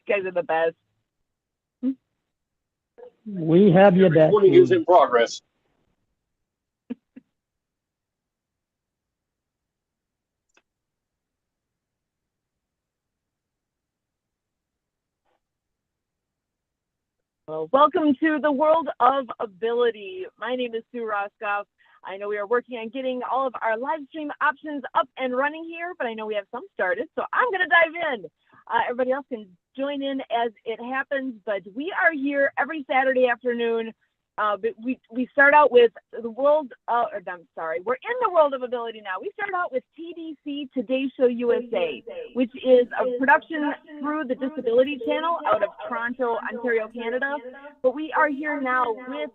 guys are the best. We have your back. Recording is in progress. Well, welcome to the world of ability. My name is Sue Roscoff. I know we are working on getting all of our live stream options up and running here, but I know we have some started, so I'm going to dive in. Everybody else can join in as it happens, but we are here every Saturday afternoon. But we start out with the world, we're in the world of ability now. We start out with TDC, Today Show USA, which is a production through the Disability Channel out of Toronto, Ontario, Canada. But we are here now with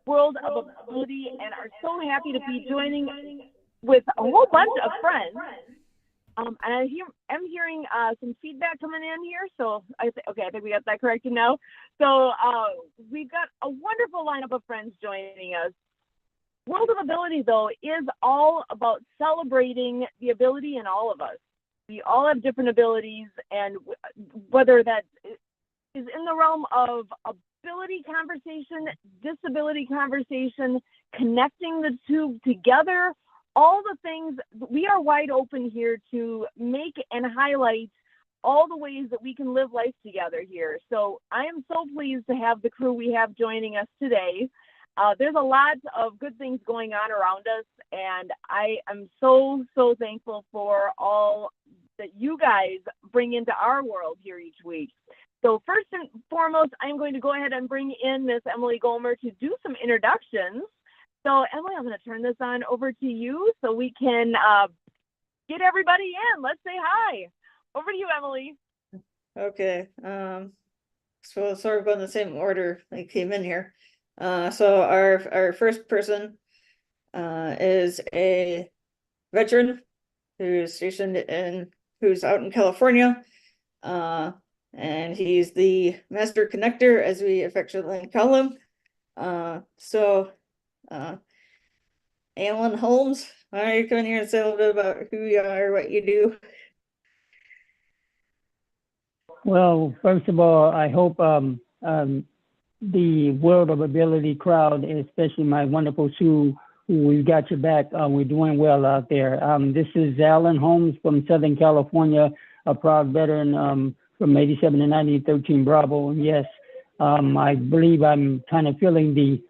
World of Ability and are so happy to be joining with a whole bunch of friends. And I'm hearing some feedback coming in here. So I think we got that corrected now. So we've got a wonderful lineup of friends joining us. World of Ability, though, is all about celebrating the ability in all of us. We all have different abilities, and whether that is in the realm of ability conversation, disability conversation, connecting the two together, all the things, we are wide open here to make and highlight all the ways that we can live life together here. So I am so pleased to have the crew we have joining us today. There's a lot of good things going on around us, and I am so thankful for all that you guys bring into our world here each week. So first and foremost, I'm going to go ahead and bring in Miss Emily Gomer to do some introductions. So Emily, I'm going to turn this on over to you so we can get everybody in. Let's say hi. Over to you, Emily. Okay. So sort of going the same order I came in here. So our first person is a veteran who's who's out in California. And he's the master connector, as we affectionately call him. Alan Holmes, why are you coming here and say a little bit about who you are, what you do? Well, first of all, I hope the World of Ability crowd, especially my wonderful Sue, who we've got your back, we're doing well out there. This is Alan Holmes from Southern California, a proud veteran from 87 to 90, 13 Bravo. And yes, I believe I'm kind of feeling the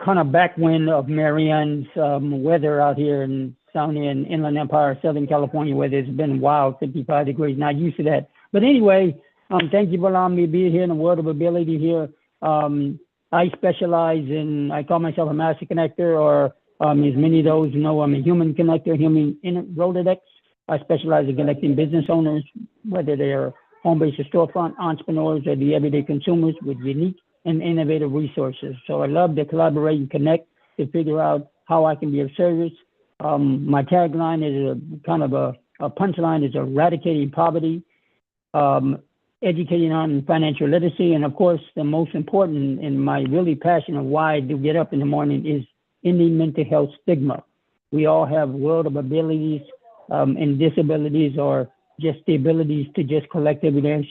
kind of backwind of Marianne's weather out here down in Inland Empire, Southern California, where it's been wild, 55 degrees. Not used to that. But anyway, thank you for allowing me to be here in the World of Ability here. I specialize I call myself a master connector, or as many of those know, I'm a human connector, human Rolodex. I specialize in connecting business owners, whether they're home-based or storefront entrepreneurs or the everyday consumers, with unique and innovative resources. So I love to collaborate and connect to figure out how I can be of service. My tagline is a punchline is eradicating poverty, educating on financial literacy, and of course, the most important and my really passionate why I do get up in the morning is ending mental health stigma. We all have world of abilities and disabilities, or just the abilities to just collectively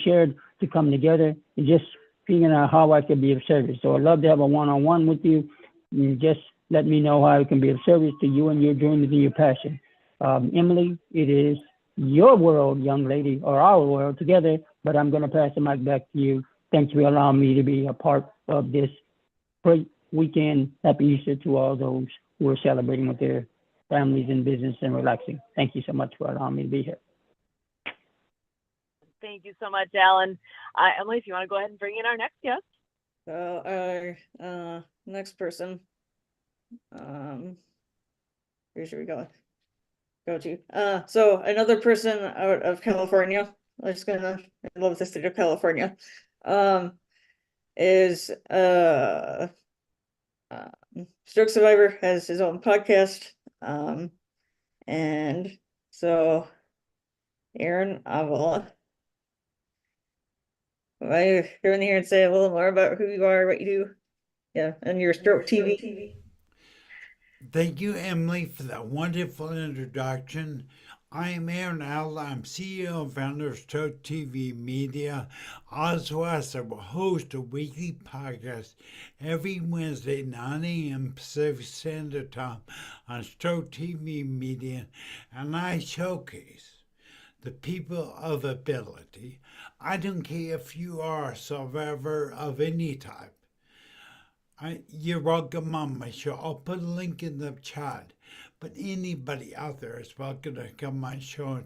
shared to come together and just figuring out how I can be of service. So I'd love to have a one-on-one with you. And just let me know how I can be of service to you and your dreams and your passion. Emily, it is your world, young lady, or our world together, but I'm going to pass the mic back to you. Thanks for allowing me to be a part of this great weekend. Happy Easter to all those who are celebrating with their families and business and relaxing. Thank you so much for allowing me to be here. Thank you so much, Alan. Emily, if you want to go ahead and bring in our next guest. So our next person, where should we go to? So another person out of California, I love the state of California, is stroke survivor, has his own podcast, and so Aaron Avila, why are you going here and say a little more about who you are, what you do, and your stroke TV? Thank you, Emily, for that wonderful introduction. I am Aaron Al. I'm CEO and founder of Stroke TV Media. Also, as a host of weekly podcasts every Wednesday, 9 a.m. Pacific Standard Time on Stroke TV Media, and I showcase the people of ability. I don't care if you are a survivor of any type. You're welcome on my show. I'll put a link in the chat. But anybody out there is welcome to come on my show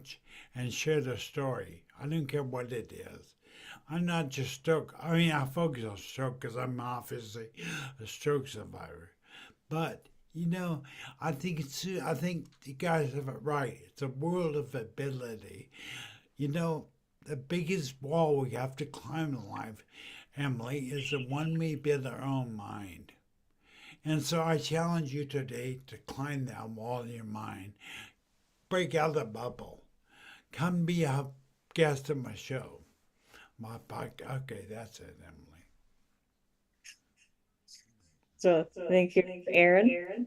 and share their story. I don't care what it is. I'm not just stroke. I mean, I focus on stroke because I'm obviously a stroke survivor. But I think you guys have it right. It's a world of ability. The biggest wall we have to climb in life, Emily, is the one we build our own mind. And so I challenge you today to climb that wall in your mind, break out of the bubble, come be a guest of my show. My podcast. Okay, that's it, Emily. So thank you, Aaron.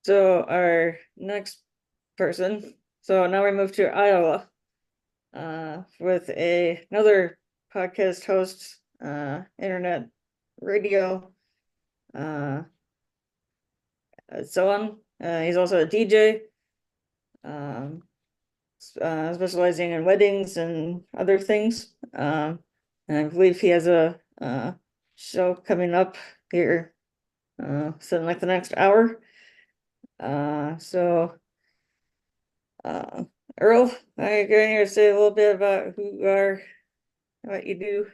So our next person. So now we move to Iowa, with another podcast host, internet radio, so on. He's also a DJ, specializing in weddings and other things. And I believe he has a show coming up here, so in like the next hour. So Earl, I'm going to say a little bit about who you are, what you do.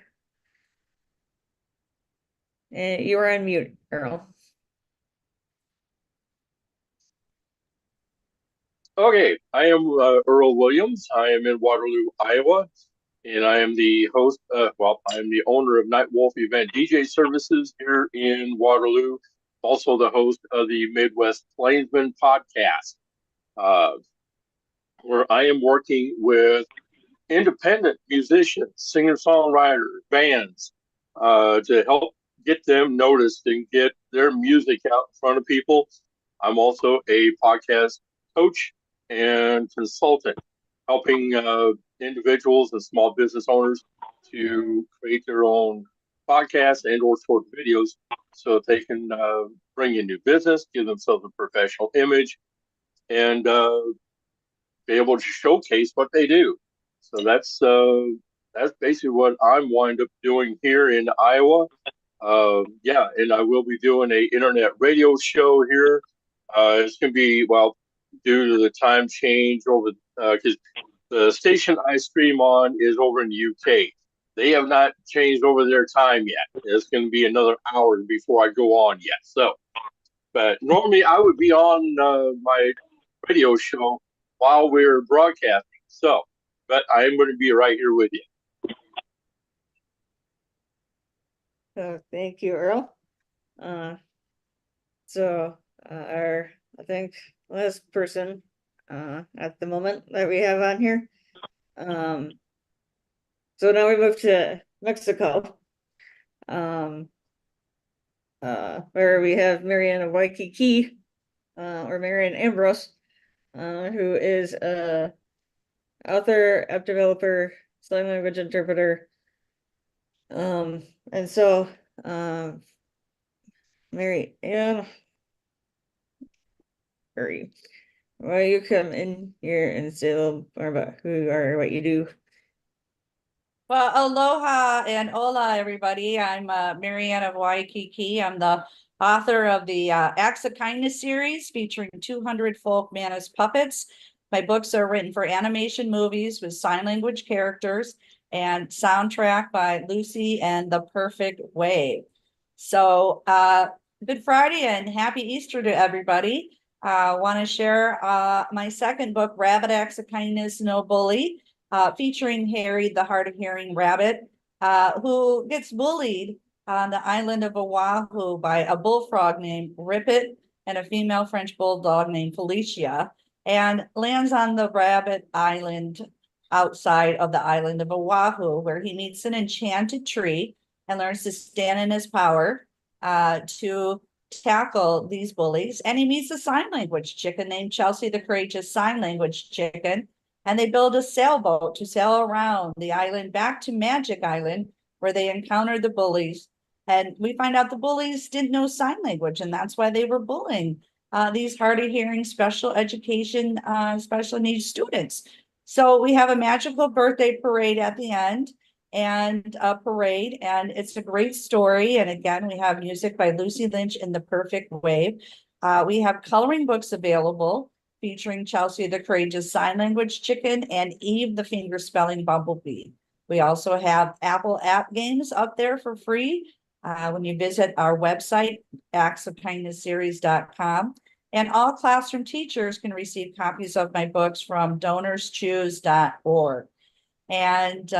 And you are on mute, Earl. Okay, I am Earl Williams. I am in Waterloo, Iowa, and I am the host. I'm the owner of Night Wolf Event DJ Services here in Waterloo. Also, the host of the Midwest Plainsman podcast, uh, where I am working with independent musicians, singer-songwriters, bands, to help get them noticed and get their music out in front of people. I'm also a podcast coach and consultant, helping individuals and small business owners to create their own podcasts and or short videos so that they can bring in new business, give themselves a professional image, and be able to showcase what they do. So that's basically what I'm wind up doing here in Iowa. Yeah, and I will be doing a internet radio show here. It's going to be, well, due to the time change over, because the station I stream on is over in the UK. They have not changed over their time yet. It's going to be another hour before I go on yet. So, but normally I would be on my radio show while we're broadcasting. So, but I am going to be right here with you. Thank you, Earl. So our, I think, last person at the moment that we have on here. So now we move to Mexico, where we have Marianne of Waikiki, or Marianne Ambrose, who is a author, app developer, sign language interpreter. And so Marianne, why you come in here and say a little more about who you are, what you do? Well, aloha and hola, everybody. I'm Marianne of Waikiki. I'm the author of the Acts of Kindness series featuring 200 folk Manus puppets. My books are written for animation movies with sign language characters and soundtrack by Lucy and the Perfect Wave. So Good Friday and happy Easter to everybody. I want to share my second book, Rabbit Acts of Kindness, No Bully. Featuring Harry, the hard of hearing rabbit, who gets bullied on the island of Oahu by a bullfrog named Rippet and a female French bulldog named Felicia, and lands on the rabbit island outside of the island of Oahu, where he meets an enchanted tree and learns to stand in his power to tackle these bullies, and he meets a sign language chicken named Chelsea the Courageous Sign Language Chicken, and they build a sailboat to sail around the island back to Magic Island, where they encounter the bullies. And we find out the bullies didn't know sign language, and that's why they were bullying these hard of hearing special education, special needs students. So we have a magical birthday parade at the end, and a parade, and it's a great story. And again, we have music by Lucy Lynch in the Perfect Wave. We have coloring books available featuring Chelsea the Courageous Sign Language Chicken and Eve the Finger Spelling Bumblebee. We also have Apple app games up there for free when you visit our website, actsofkindnessseries.com. And all classroom teachers can receive copies of my books from donorschoose.org. And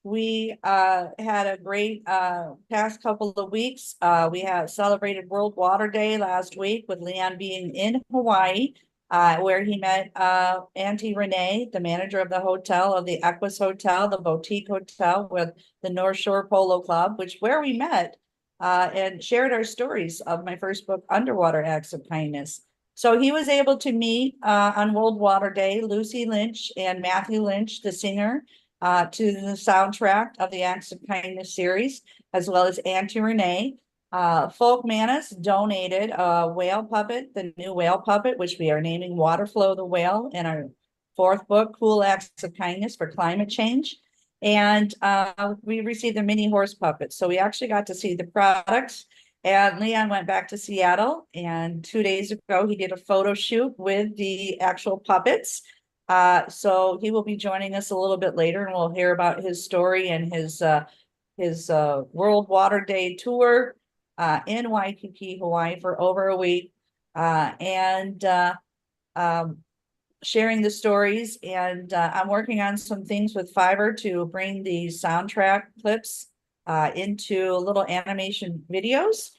we had a great past couple of weeks. We have celebrated World Water Day last week with Leon being in Hawaii, where he met Auntie Renee, the manager of the hotel, of the Equus Hotel, the boutique hotel with the North Shore Polo Club, where we met and shared our stories of my first book, Underwater Acts of Kindness. So he was able to meet on World Water Day, Lucy Lynch and Matthew Lynch, the singer, to the soundtrack of the Acts of Kindness series, as well as Auntie Renee. Folk Manus donated a whale puppet, the new whale puppet, which we are naming Waterflow the Whale in our fourth book, Cool Acts of Kindness for Climate Change. And we received a mini horse puppet. So we actually got to see the products. And Leon went back to Seattle, and 2 days ago, he did a photo shoot with the actual puppets. So he will be joining us a little bit later, and we'll hear about his story and his World Water Day tour in Waikiki, Hawaii for over a week, and sharing the stories. And I'm working on some things with Fiverr to bring the soundtrack clips into little animation videos.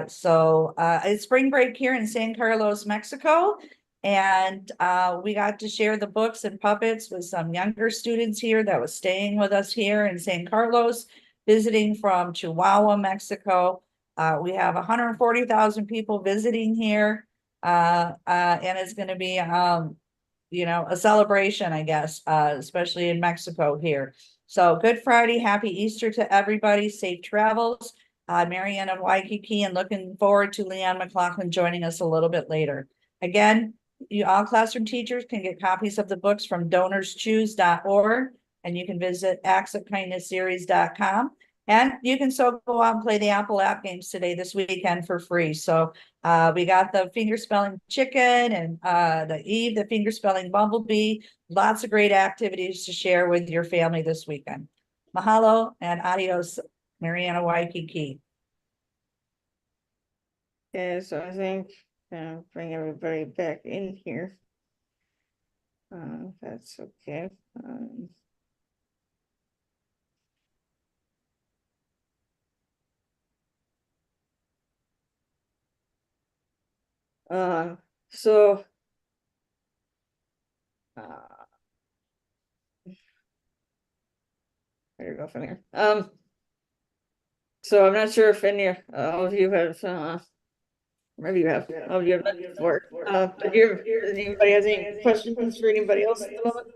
So it's spring break here in San Carlos, Mexico. And we got to share the books and puppets with some younger students here that was staying with us here in San Carlos, visiting from Chihuahua, Mexico. We have 140,000 people visiting here. And it's going to be, a celebration, I guess, especially in Mexico here. So Good Friday, happy Easter to everybody, safe travels. Marianne of Waikiki, and looking forward to Leon McLaughlin joining us a little bit later. Again, all classroom teachers can get copies of the books from donorschoose.org, and you can visit actsofkindnessseries.com. And you can so go out and play the Apple app games this weekend for free. So we got the finger spelling chicken and the Eve, the finger spelling bumblebee. Lots of great activities to share with your family this weekend. Mahalo and adios, Mariana Waikiki. Okay, so I think bring everybody back in here. That's okay. So where to go from here? So I'm not sure if any of you have maybe you have. Oh, you have not before. But anybody has any questions for anybody else at the moment?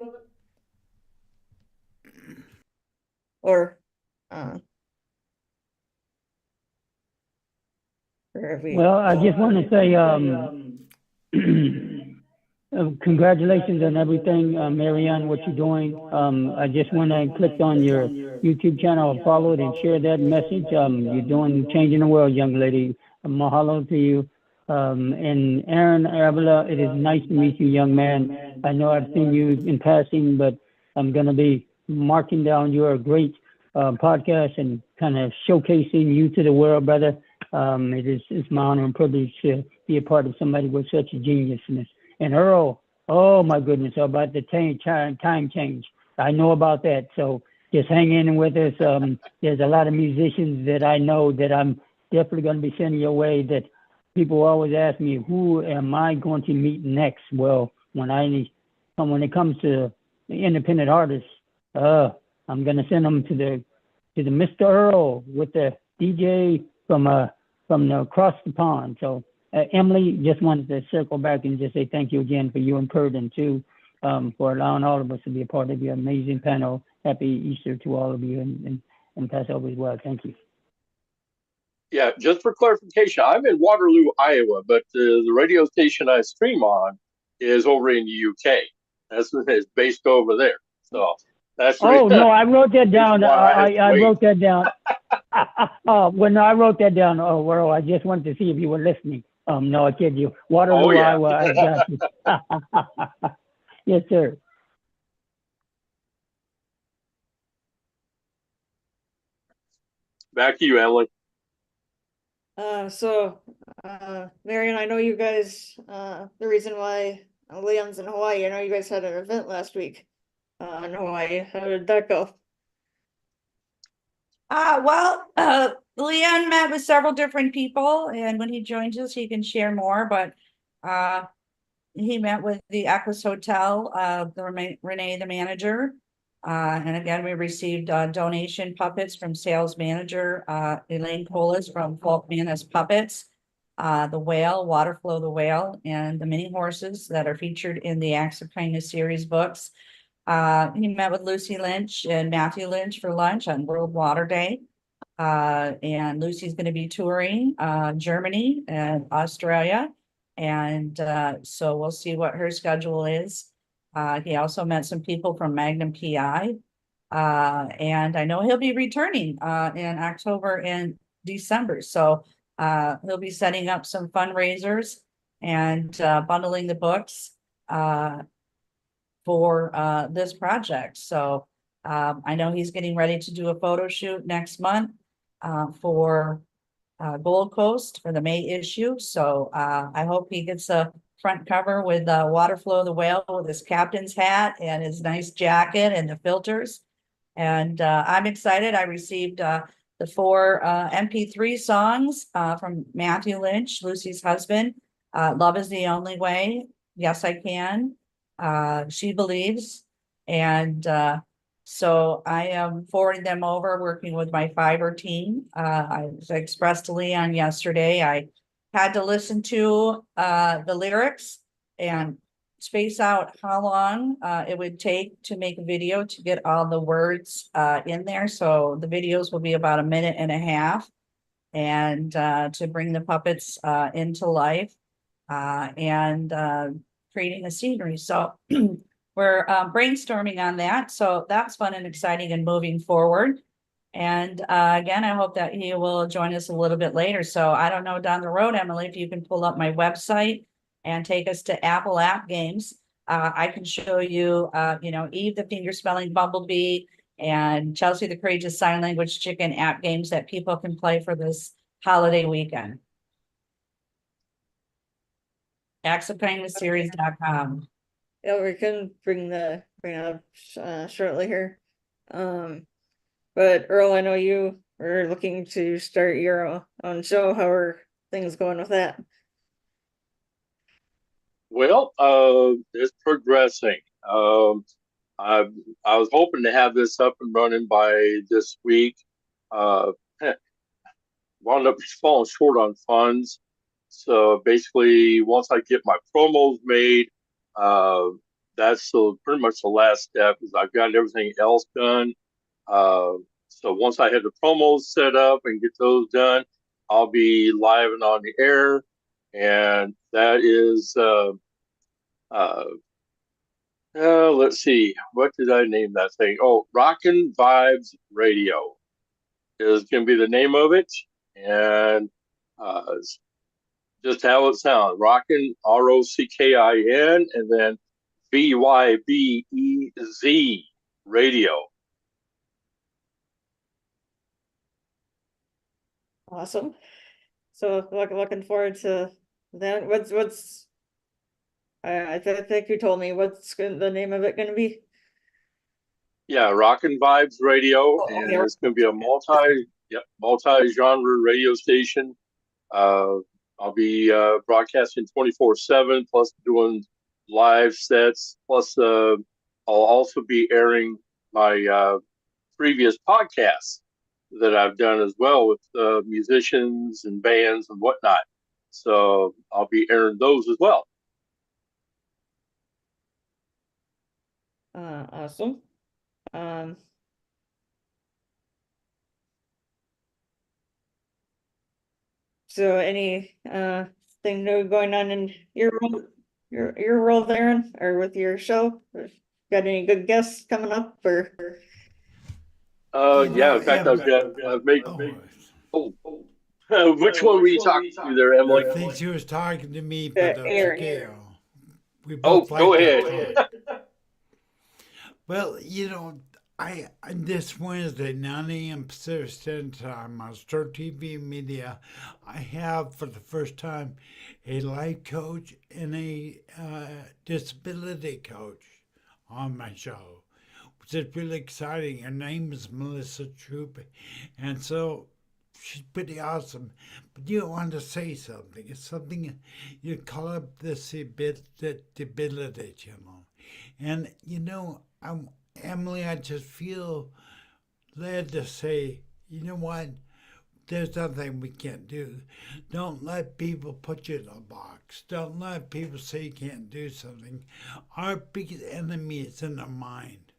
Or Well, I just want to say congratulations on everything, Marianne, what you're doing. I just want to click on your YouTube channel, follow it, and share that message. You're changing the world, young lady. Mahalo to you. And Aaron Avila, it is nice to meet you, young man. I know I've seen you in passing, but I'm going to be marking down your great podcast and kind of showcasing you to the world, brother. It's my honor and privilege to be a part of somebody with such a geniusness. And Earl, oh my goodness, about the time change. I know about that. So just hang in with us. There's a lot of musicians that I know that I'm definitely going to be sending your way, that people always ask me, who am I going to meet next? Well, when it comes to the independent artists, I'm going to send them to the Mr. Earl with the DJ from from across the pond. So, Emily, just wanted to circle back and just say thank you again for you and Curtin too, for allowing all of us to be a part of your amazing panel. Happy Easter to all of you, and Passover as well. Thank you. Yeah, just for clarification, I'm in Waterloo, Iowa, but the radio station I stream on is over in the UK. It's based over there. So that's the Oh no, I wrote that down. I wrote that down. Well, no, I wrote that down. Oh, well, I just wanted to see if you were listening. No, I kid you. Waterloo, yeah. Iowa. I got you. Yes, sir. Back to you, Emily. Marion, I know you guys, the reason why Leon's in Hawaii, I know you guys had an event last week in Hawaii. How did that go? Leon met with several different people, and when he joins us, he can share more, but he met with the Equus Hotel, Renee, the manager. And again, we received donation puppets from sales manager Elaine Polis from Folkman as puppets. The whale, Waterflow the whale, and the mini horses that are featured in the Acts of Kindness series books. He met with Lucy Lynch and Matthew Lynch for lunch on World Water Day. And Lucy's going to be touring Germany and Australia. And so we'll see what her schedule is. He also met some people from Magnum PI. And I know he'll be returning in October and December. So he'll be setting up some fundraisers and bundling the books for this project. So I know he's getting ready to do a photo shoot next month for Gold Coast for the May issue. So I hope he gets a front cover with Waterflow the whale with his captain's hat and his nice jacket and the filters. And I'm excited. I received the 4 MP3 songs from Matthew Lynch, Lucy's husband. Love is the Only Way. Yes, I Can. She Believes. And so I am forwarding them over, working with my Fiverr team. I expressed to Leon yesterday, I had to listen to the lyrics and space out how long it would take to make a video to get all the words in there. So the videos will be about 1.5 minutes and to bring the puppets into life and creating a scenery. So we're brainstorming on that. So that's fun and exciting and moving forward. And again, I hope that he will join us a little bit later. So I don't know down the road, Emily, if you can pull up my website and take us to Apple App Games. I can show you, Eve the Finger Spelling Bumblebee and Chelsea the Courageous Sign Language Chicken app games that people can play for this holiday weekend. actsofkindnessseries.com. Yeah, we can bring it up shortly here. But Earl, I know you are looking to start your own show. How are things going with that? Well, it's progressing. I was hoping to have this up and running by this week. Wound up falling short on funds. So basically, once I get my promos made, that's pretty much the last step. Is I've got everything else done. So once I have the promos set up and get those done, I'll be live and on the air. And that is, let's see, what did I name that thing? Oh, Rockin' Vibes Radio is going to be the name of it. And just how it sounds, Rockin', ROCKIN, and then VYBEZ Radio. Awesome. So looking forward to that. I think you told me what's the name of it going to be? Yeah, Rockin' Vibes Radio, and it's going to be a multi-genre radio station. I'll be broadcasting 24/7, plus doing live sets. Plus, I'll also be airing my previous podcasts that I've done as well with musicians and bands and whatnot. So I'll be airing those as well. Awesome. So any thing new going on in your role, your role there, or with your show? Got any good guests coming up, or? Yeah, in fact, I've made. Oh, which one were you talking to there, I Emily? think she was talking to me, but that's Aaron. okay. We Oh, both go like ahead. to talk. Well, this Wednesday, 9 a.m. Pacific Standard Time on Star TV Media, I have for the first time a life coach and a disability coach on my show, which is really exciting. Her name is Melissa Troop, and so she's pretty awesome. But you want to say something. It's something you call up this debility channel. And Emily, I just feel led to say, you know what? There's nothing we can't do. Don't let people put you in a box. Don't let people say you can't do something. Our biggest enemy is in our mind.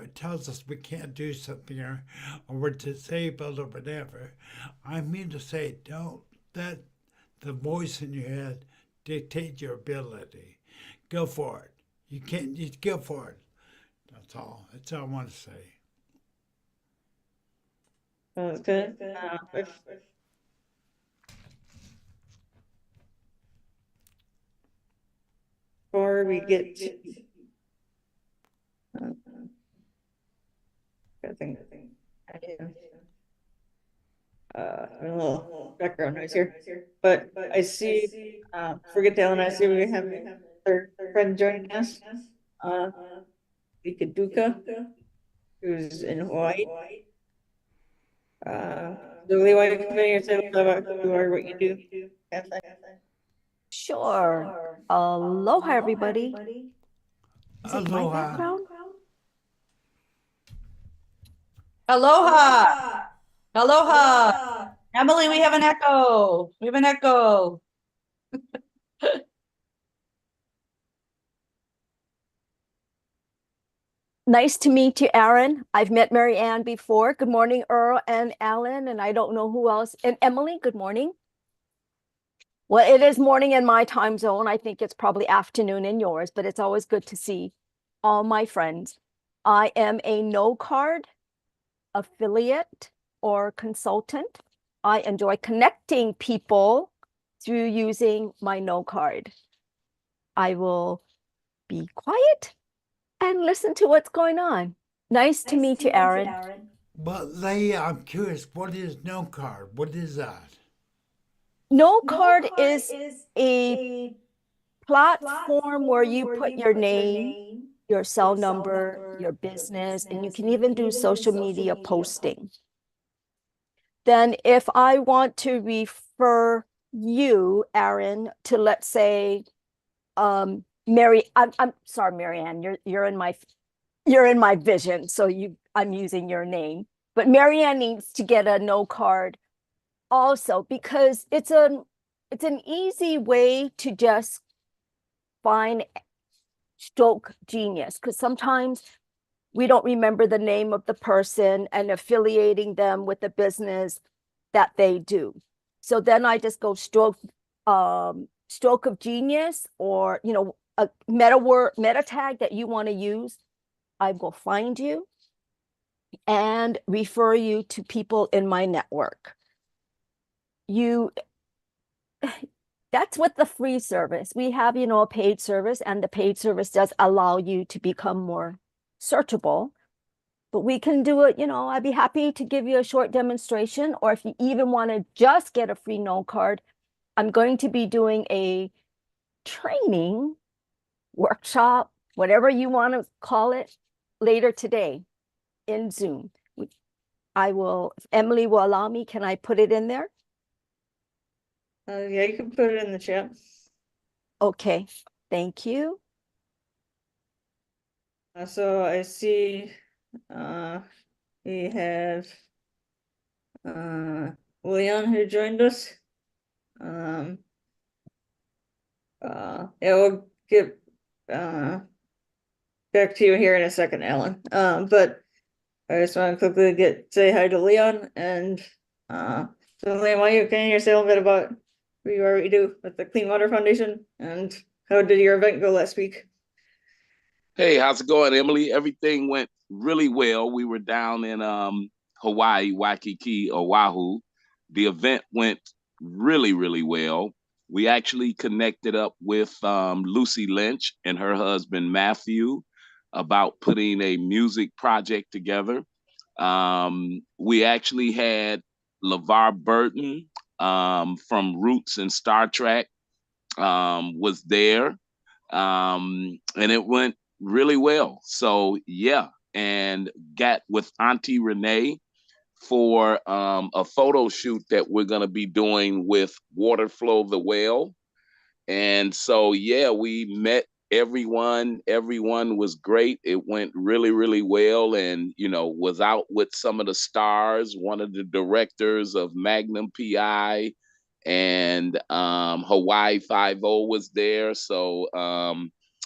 It tells us we can't do something or we're disabled or whatever. I'm here to say, don't let the voice in your head dictate your ability. Go for it. You can't just go for it. That's all. That's all I want to say. That's good. Before we get to, I think, a little background noise here, but I see, forget Dale and I see we have our friend joining us, Vika Duka, who's in Hawaii. Julie, why don't you say a little about who you are, what you do? Kathy? Sure. Aloha, everybody. Is it my Aloha. background? Aloha. Aloha. Emily, we have an echo. We have an echo. Nice to meet you, Aaron. I've met Mary Ann before. Good morning, Earl and Alan, and I don't know who else. And Emily, good morning. Well, it is morning in my time zone. I think it's probably afternoon in yours, but it's always good to see all my friends. I am a no card affiliate or consultant. I enjoy connecting people through using my no card. I will be quiet and listen to what's going on. Nice to meet you, Aaron. But Leah, I'm curious, what is no card? What is that? No card is a platform where you put your name, your cell number, your business, and you can even do social media posting. Then if I want to refer you, Aaron, to, let's say, I'm sorry, Marianne, you're in my vision, so I'm using your name. But Marianne needs to get a no card also, because it's an easy way to just find stroke genius, because sometimes we don't remember the name of the person and affiliating them with the business that they do. So then I just go stroke of genius, or a meta tag that you want to use. I will find you and refer you to people in my network. That's with the free service. We have, a paid service, and the paid service does allow you to become more searchable. But we can do it, I'd be happy to give you a short demonstration, or if you even want to just get a free no card, I'm going to be doing a training workshop, whatever you want to call it, later today in Zoom. If Emily will allow me, can I put it in there? Yeah, you can put it in the chat. Okay, thank you. So I see we have Leon who joined us. Yeah, we'll get back to you here in a second, Alan. But I just want to quickly say hi to Leon and so Leon, can you say a little bit about who you are, what you do with the Clean Water Foundation, and how did your event go last week? Hey, how's it going, Emily? Everything went really well. We were down in Hawaii, Waikiki, Oahu. The event went really, really well. We actually connected up with Lucy Lynch and her husband, Matthew, about putting a music project together. We actually had LeVar Burton from Roots and Star Trek was there. And it went really well. So yeah, and got with Auntie Renee for a photo shoot that we're gonna be doing with Waterflow the Whale. And so yeah, we met everyone. Everyone was great. It went really, really well. And was out with some of the stars, one of the directors of Magnum PI and Hawaii Five-0 was there. So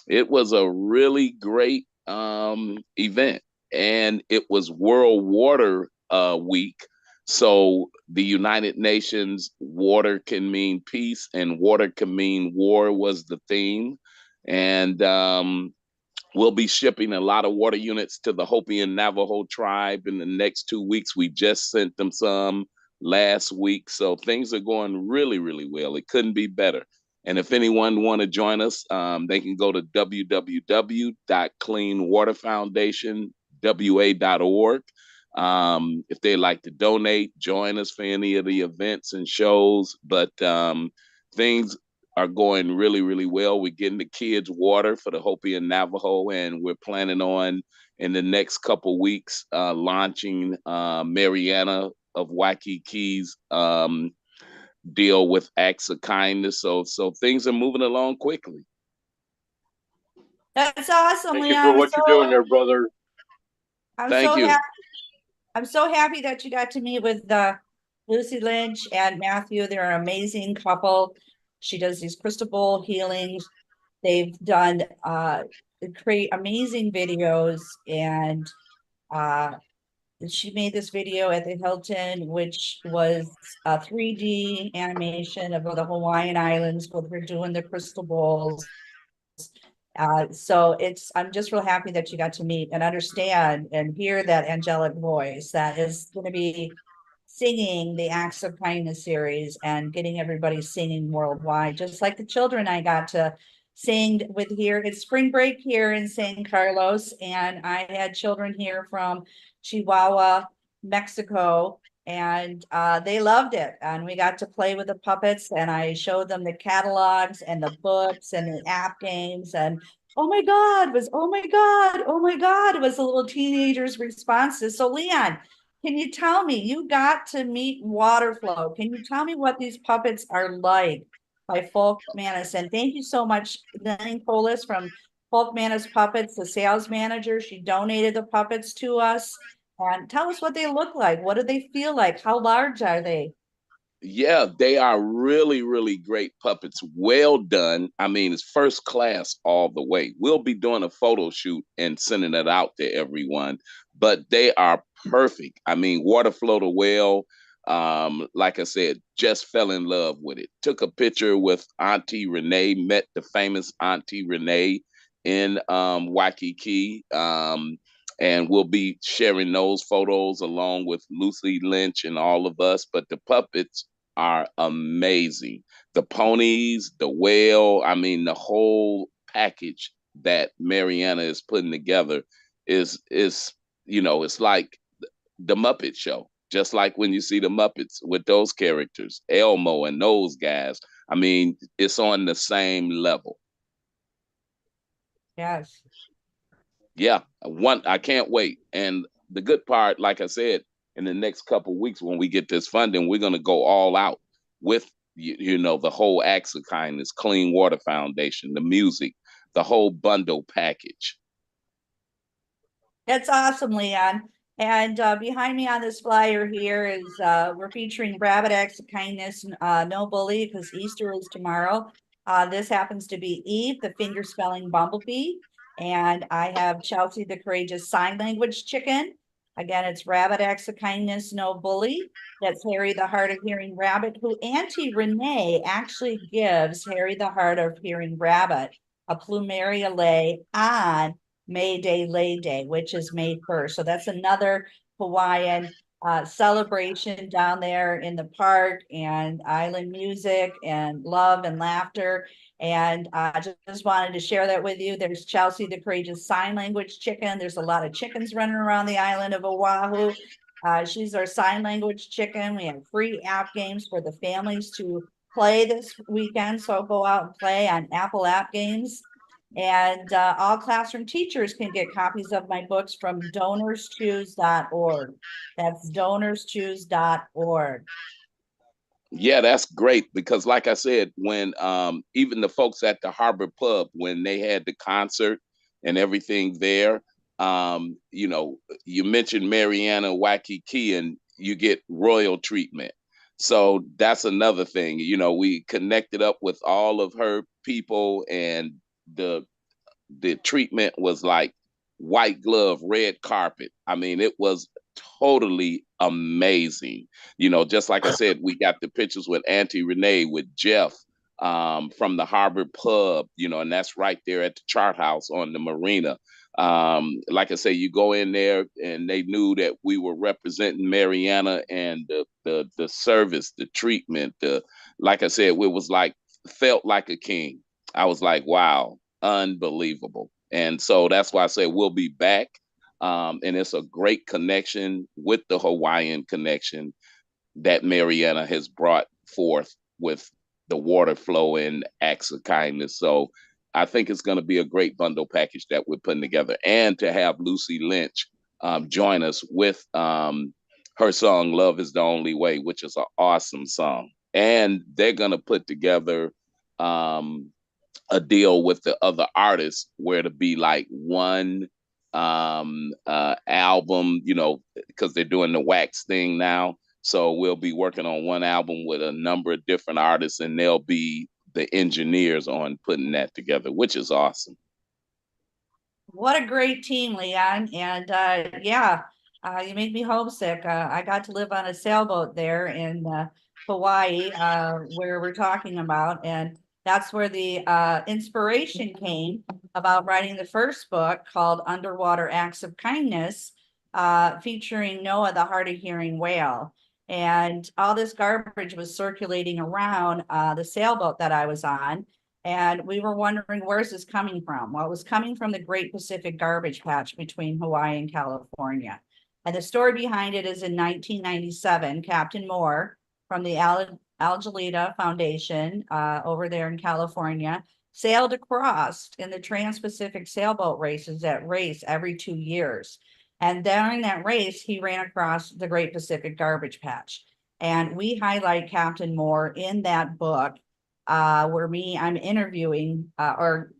it was a really great event. And it was World Water Week. So the United Nations, water can mean peace and water can mean war was the theme. And we'll be shipping a lot of water units to the Hopi and Navajo tribe in the next 2 weeks. We just sent them some last week. So things are going really, really well. It couldn't be better. And if anyone want to join us, they can go to www.cleanwaterfoundationwa.org. If they'd like to donate, join us for any of the events and shows. But things are going really, really well. We're getting the kids water for the Hopi and Navajo, and we're planning on in the next couple weeks launching Mariana of Waikiki's deal with acts of kindness. So things are moving along quickly. That's awesome, Thank Leon. you for what you're doing there, brother. Thank you. I'm so happy that you got to meet with Lucy Lynch and Matthew. They're an amazing couple. She does these crystal bowl healings. They've done create amazing videos, and she made this video at the Hilton, which was a 3D animation of the Hawaiian Islands where they're doing the crystal bowls. So I'm just real happy that you got to meet and understand and hear that angelic voice that is going to be singing the Acts of Kindness series and getting everybody singing worldwide, just like the children I got to sing with here. It's spring break here in San Carlos, and I had children here from Chihuahua, Mexico, and they loved it. And we got to play with the puppets, and I showed them the catalogs and the books and the app games. And oh my God, was oh my God, oh my God, was the little teenagers' responses. So Leon, can you tell me, you got to meet Waterflow. Can you tell me what these puppets are like by Folk Manus? And thank you so much, Lynn Polis from Folk Manus Puppets, the sales manager. She donated the puppets to us. And tell us what they look like. What do they feel like? How large are they? Yeah, they are really, really great puppets. Well done. I mean, it's first class all the way. We'll be doing a photo shoot and sending it out to everyone, but they are perfect. I mean, Waterflow the Whale, like I said, just fell in love with it. Took a picture with Auntie Renee, met the famous Auntie Renee in Waikiki. And we'll be sharing those photos along with Lucy Lynch and all of us. But the puppets are amazing. The ponies, the whale, I mean, the whole package that Mariana is putting together is it's like the Muppet Show. Just like when you see the Muppets with those characters, Elmo and those guys. I mean, it's on the same level. Yes. Yeah, I can't wait. And the good part, like I said, in the next couple of weeks when we get this funding, we're going to go all out with the whole Acts of Kindness, Clean Water Foundation, the music, the whole bundle package. That's awesome, Leon. And behind me on this flyer here is we're featuring Rabbit Acts of Kindness, No Bully, because Easter is tomorrow. This happens to be Eve, the finger spelling bumblebee. And I have Chelsea, the courageous sign language chicken. Again, it's Rabbit Acts of Kindness, No Bully. That's Harry, the hard of hearing rabbit, who Auntie Renee actually gives Harry, the hard of hearing rabbit, a plumeria lay on May Day Lay Day, which is May 1st. So that's another Hawaiian celebration down there in the park, and island music and love and laughter. And I just wanted to share that with you. There's Chelsea, the courageous sign language chicken. There's a lot of chickens running around the island of Oahu. She's our sign language chicken. We have free app games for the families to play this weekend. So go out and play on Apple App Games. And all classroom teachers can get copies of my books from donorschoose.org. That's donorschoose.org. Yeah, that's great because like I said, when even the folks at the Harbor Pub, when they had the concert and everything there, you know, you mentioned Mariana Waikiki and you get royal treatment. So that's another thing. You know, we connected up with all of her people and the treatment was like white glove, red carpet. I mean, it was totally amazing. You know, just like I said, we got the pictures with Auntie Renee, with Jeff from the Harbor Pub, you know, and that's right there at the Chart House on the marina. Like I say, you go in there and they knew that we were representing Mariana and the service, the treatment, like I said, it was like felt like a king. I was like, wow, unbelievable. And so that's why I say we'll be back. And it's a great connection with the Hawaiian connection that Mariana has brought forth with the water flow and acts of kindness. So I think it's going to be a great bundle package that we're putting together. And to have Lucy Lynch join us with her song, Love is the Only Way, which is an awesome song. And they're going to put together a deal with the other artists where to be like one album, you know, because they're doing the wax thing now. So we'll be working on one album with a number of different artists, and they'll be the engineers on putting that together, which is awesome. What a great team, Leon. And yeah, you make me homesick. I got to live on a sailboat there in Hawaii, where we're talking about. And that's where the inspiration came about writing the first book called Underwater Acts of Kindness, featuring Noah, the hard of hearing whale. And all this garbage was circulating around the sailboat that I was on. And we were wondering, where's this coming from? Well, it was coming from the Great Pacific Garbage Patch between Hawaii and California. And the story behind it is in 1997, Captain Moore from the Algelita Foundation over there in California sailed across in the Trans-Pacific sailboat races that race every 2 years. And during that race, he ran across the Great Pacific Garbage Patch. And we highlight Captain Moore in that book, where I'm interviewing or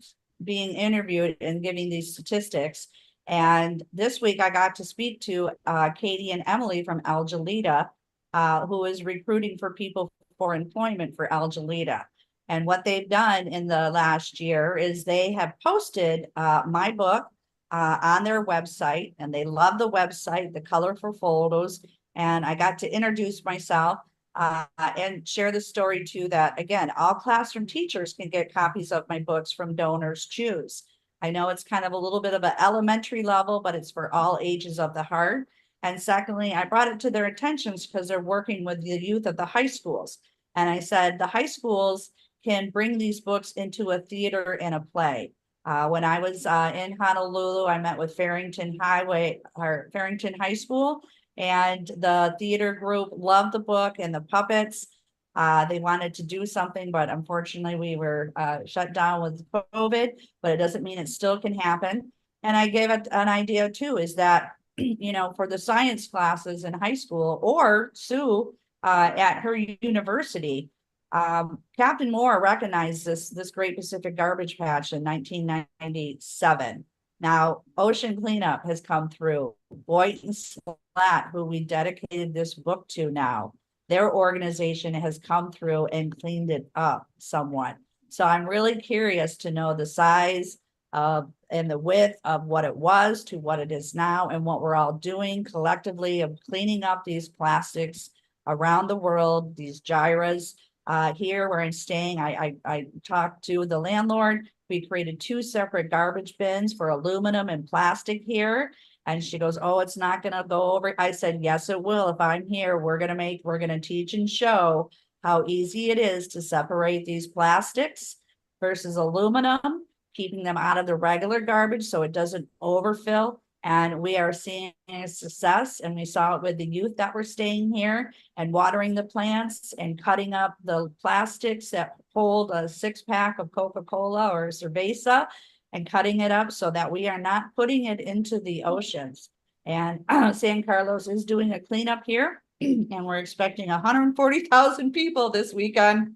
being interviewed and giving these statistics. And this week I got to speak to Katie and Emily from Algelita, who is recruiting for people for employment for Algelita. And what they've done in the last year is they have posted my book on their website, and they love the website, the colorful photos. And I got to introduce myself and share the story too, that again, all classroom teachers can get copies of my books from Donors Choose. I know it's kind of a little bit of an elementary level, but it's for all ages of the heart. And secondly, I brought it to their attentions because they're working with the youth of the high schools. And I said, the high schools can bring these books into a theater and a play. When I was in Honolulu, I met with Farrington High School, and the theater group loved the book and the puppets. They wanted to do something, but unfortunately we were shut down with COVID, but it doesn't mean it still can happen. And I gave it an idea too, is that, you know, for the science classes in high school, or Sue at her university, Captain Moore recognized this Great Pacific Garbage Patch in 1997. Now, Ocean Cleanup has come through. Boynton Slat, who we dedicated this book to now, their organization has come through and cleaned it up somewhat. So I'm really curious to know the size and the width of what it was to what it is now, and what we're all doing collectively of cleaning up these plastics around the world, these gyras. Here where I'm staying, I talked to the landlord. We created 2 separate garbage bins for aluminum and plastic here. And she goes, oh, it's not going to go over. I said, yes, it will. If I'm here, we're going to teach and show how easy it is to separate these plastics versus aluminum, keeping them out of the regular garbage so it doesn't overfill. And we are seeing a success, and we saw it with the youth that were staying here and watering the plants and cutting up the plastics that hold a 6-pack of Coca-Cola or Cerveza, and cutting it up so that we are not putting it into the oceans. And San Carlos is doing a cleanup here, and we're expecting 140,000 people this weekend.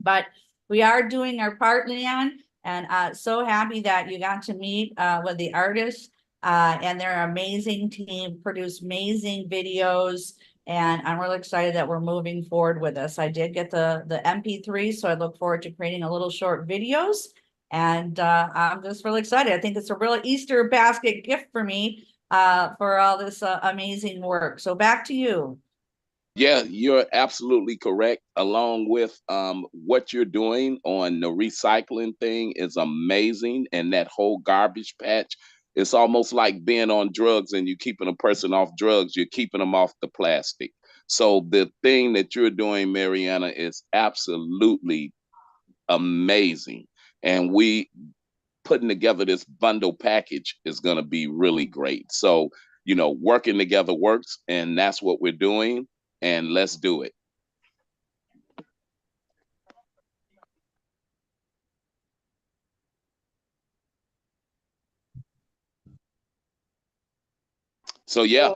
But we are doing our part, Leon, and so happy that you got to meet with the artists. And they're an amazing team, produce amazing videos, and I'm really excited that we're moving forward with this. I did get the MP3, so I look forward to creating a little short videos, and I'm just really excited. I think it's a real Easter basket gift for me for all this amazing work. So back to you. Yeah, you're absolutely correct. Along with what you're doing on the recycling thing is amazing. And that whole garbage patch, it's almost like being on drugs, and you're keeping a person off drugs, you're keeping them off the plastic. So the thing that you're doing, Mariana, is absolutely amazing. And we putting together this bundle package is going to be really great. So, working together works, and that's what we're doing. And let's do it. So yeah,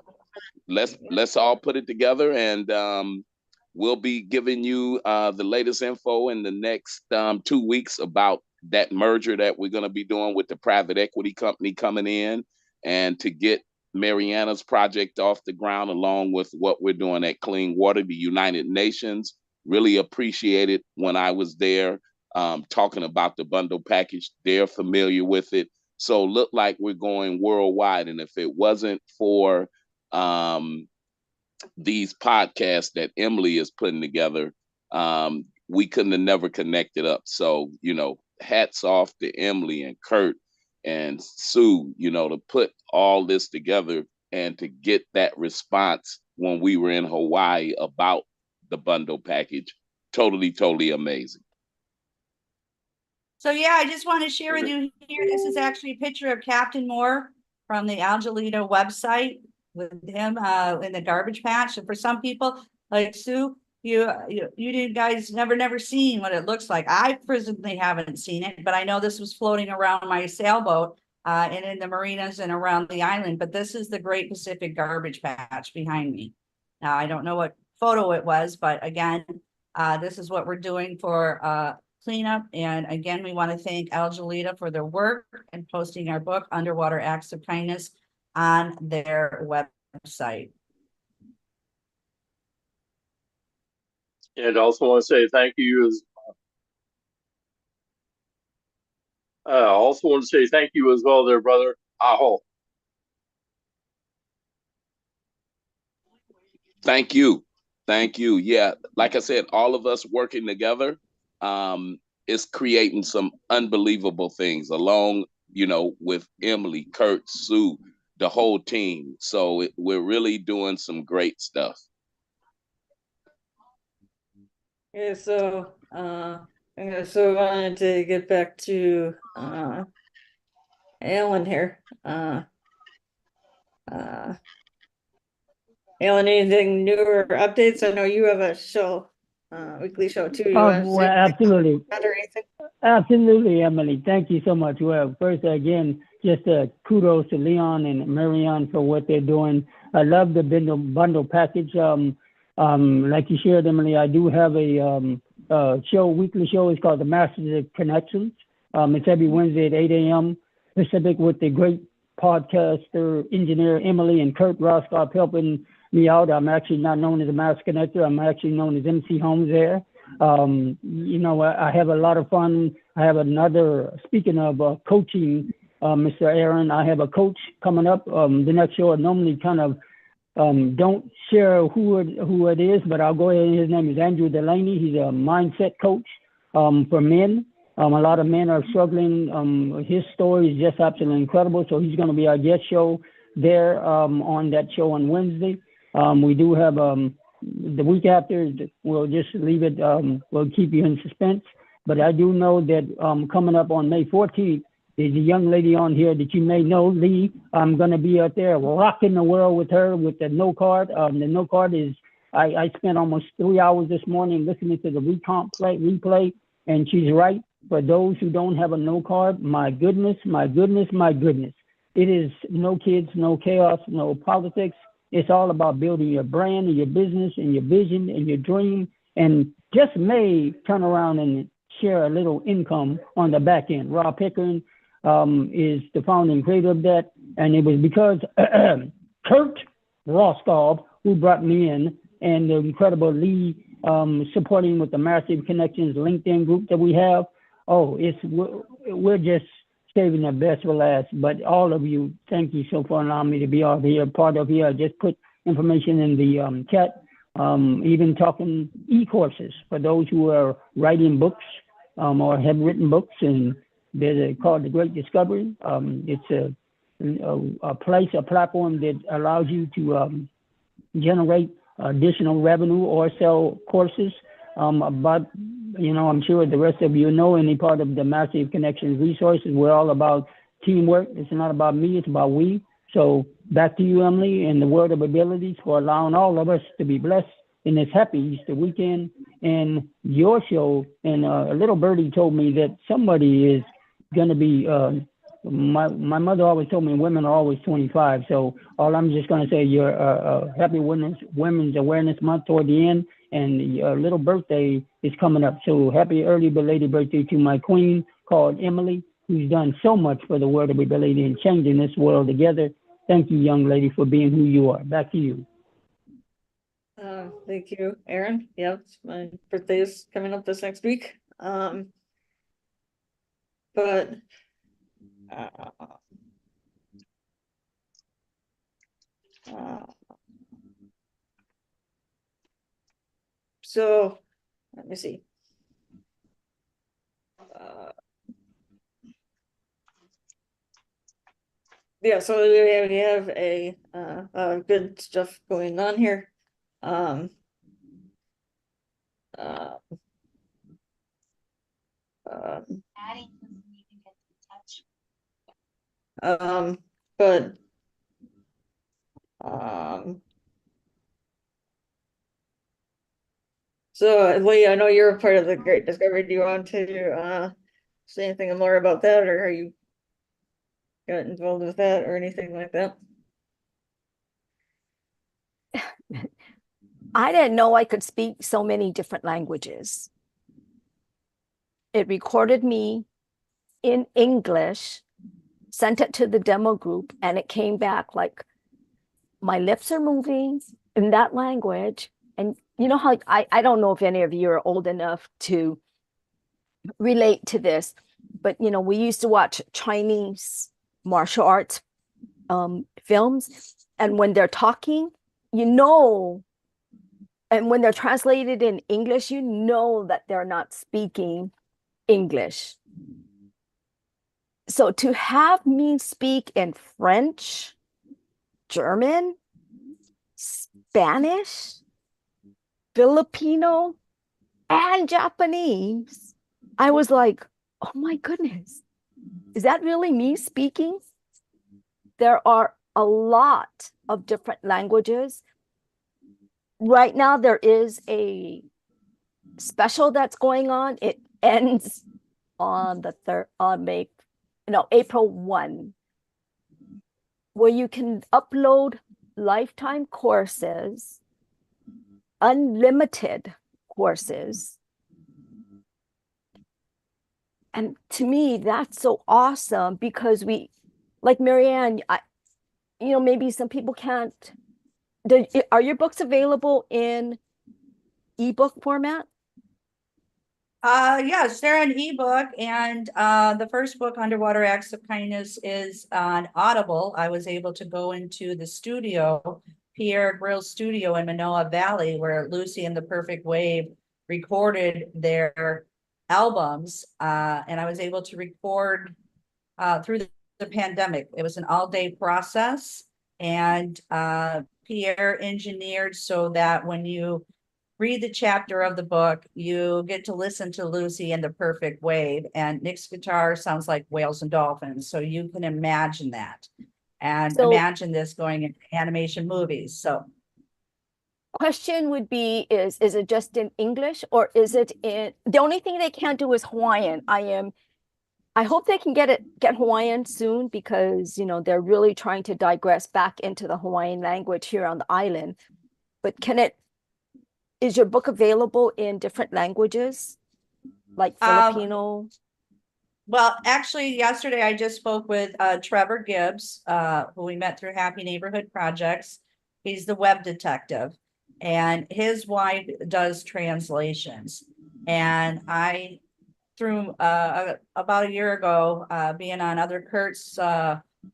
let's all put it together, and we'll be giving you the latest info in the next 2 weeks about that merger that we're going to be doing with the private equity company coming in, and to get Mariana's project off the ground, along with what we're doing at Clean Water, the United Nations. Really appreciated when I was there talking about the bundle package. They're familiar with it. So look like we're going worldwide. And if it wasn't for these podcasts that Emily is putting together, we couldn't have never connected up. So, hats off to Emily and Kurt and Sue, to put all this together and to get that response when we were in Hawaii about the bundle package. Totally, totally amazing. So yeah, I just want to share with you here. This is actually a picture of Captain Moore from the Angelito website with him in the garbage patch. And for some people like Sue, you guys never seen what it looks like. I personally haven't seen it, but I know this was floating around my sailboat and in the marinas and around the island. But this is the Great Pacific Garbage Patch behind me. Now, I don't know what photo it was, but again, this is what we're doing for cleanup. And again, we want to thank Angelita for their work and posting our book, Underwater Acts of Kindness, on their website. And I also want to say thank you as well there, brother. Aho. Thank you. Thank you. Yeah, like I said, all of us working together is creating some unbelievable things along, with Emily, Kurt, Sue, the whole team. So we're really doing some great stuff. Yeah, so so I wanted to get back to Alan here. Alan, anything new or updates? I know you have a show, weekly show too. You want to Well, absolutely. or anything? Absolutely, Emily. Thank you so much. Well, first, again, just kudos to Leon and Marianne for what they're doing. I love the bundle package. Like you shared, Emily, I do have a weekly show. It's called The Masters of Connections. It's every Wednesday at 8 a.m. Pacific with the great podcaster, engineer Emily and Kurt Roscoff helping me out. I'm actually not known as a Mass Connector. I'm actually known as MC Holmes there. You know, I have a lot of fun. I have another, speaking of coaching, Mr. Aaron, I have a coach coming up. The next show I normally kind of don't share who it is, but I'll go ahead. His name is Andrew Delaney. He's a mindset coach for men. A lot of men are struggling. His story is just absolutely incredible. So he's going to be our guest show there on that show on Wednesday. We do have the week after. We'll just leave it. We'll keep you in suspense. But I do know that coming up on May 14th, there's a young lady on here that you may know, Lee. I'm going to be out there rocking the world with her with the no card. The no card is, I spent almost 3 hours this morning listening to the replay, and she's right. For those who don't have a no card, my goodness, my goodness, my goodness. It is no kids, no chaos, no politics. It's all about building your brand and your business and your vision and your dream, and just may turn around and share a little income on the back end. Rob Pickering is the founding creator of that, and it was because Kurt Roscoff who brought me in, and the incredible Lee supporting with the Massive Connections LinkedIn group that we have. Oh, we're just saving the best for last. But all of you, thank you so for allowing me to be out here, part of here. I just put information in the chat, even talking e-courses for those who are writing books or have written books, and there's called The Great Discovery. It's a platform that allows you to generate additional revenue or sell courses. But, you know, I'm sure the rest of you know any part of the Massive Connections resources. We're all about teamwork. It's not about me, it's about we. So back to you, Emily, and the World of Abilities for allowing all of us to be blessed in this happy Easter weekend and your show. And a little birdie told me that somebody is going to be, my mother always told me women are always 25. So all I'm just going to say, you're happy Women's Awareness Month toward the end, and your little birthday is coming up. So happy early belated birthday to my queen called Emily, who's done so much for the World of Ability and changing this world together. Thank you, young lady, for being who you are. Back to you. Thank you, Aaron. Yeah, my birthday is coming up this next week. But so let me see. Yeah, so we have a good stuff going on here. But so Lee, I know you're a part of the Great Discovery. Do you want to say anything more about that, or are you got involved with that or anything like that? I didn't know I could speak so many different languages. It recorded me in English, sent it to the demo group, and it came back like my lips are moving in that language. And you know how I don't know if any of you are old enough to relate to this, but you know, we used to watch Chinese martial arts films, and when they're talking, you know, and when they're translated in English, you know that they're not speaking English. So to have me speak in French, German, Spanish, Filipino, and Japanese, I was like, oh my goodness, is that really me speaking? There are a lot of different languages. Right now, there is a special that's going on. It ends on the April 1, where you can upload lifetime courses, unlimited courses, And to me, that's so awesome because we, like Marianne, maybe some people can't. Are your books available in ebook format? Yes, they're an ebook, and the first book, Underwater Acts of Kindness, is on Audible. I was able to go into the studio, Pierre Grill's studio in Manoa Valley, where Lucy and the Perfect Wave recorded their albums, and I was able to record through the pandemic. It was an all-day process, and Pierre engineered so that when you read the chapter of the book, you get to listen to Lucy and the Perfect Wave, and Nick's guitar sounds like whales and dolphins. So you can imagine that, and imagine this going into animation movies. So question would be, is it just in English, or is it in, the only thing they can't do is Hawaiian. I hope they can get Hawaiian soon, because they're really trying to digress back into the Hawaiian language here on the island. But is your book available in different languages, like Filipino? Well, actually, yesterday I just spoke with Trevor Gibbs, who we met through Happy Neighborhood Projects. He's the web detective, and his wife does translations. And I, through about a year ago, being on other Kurt's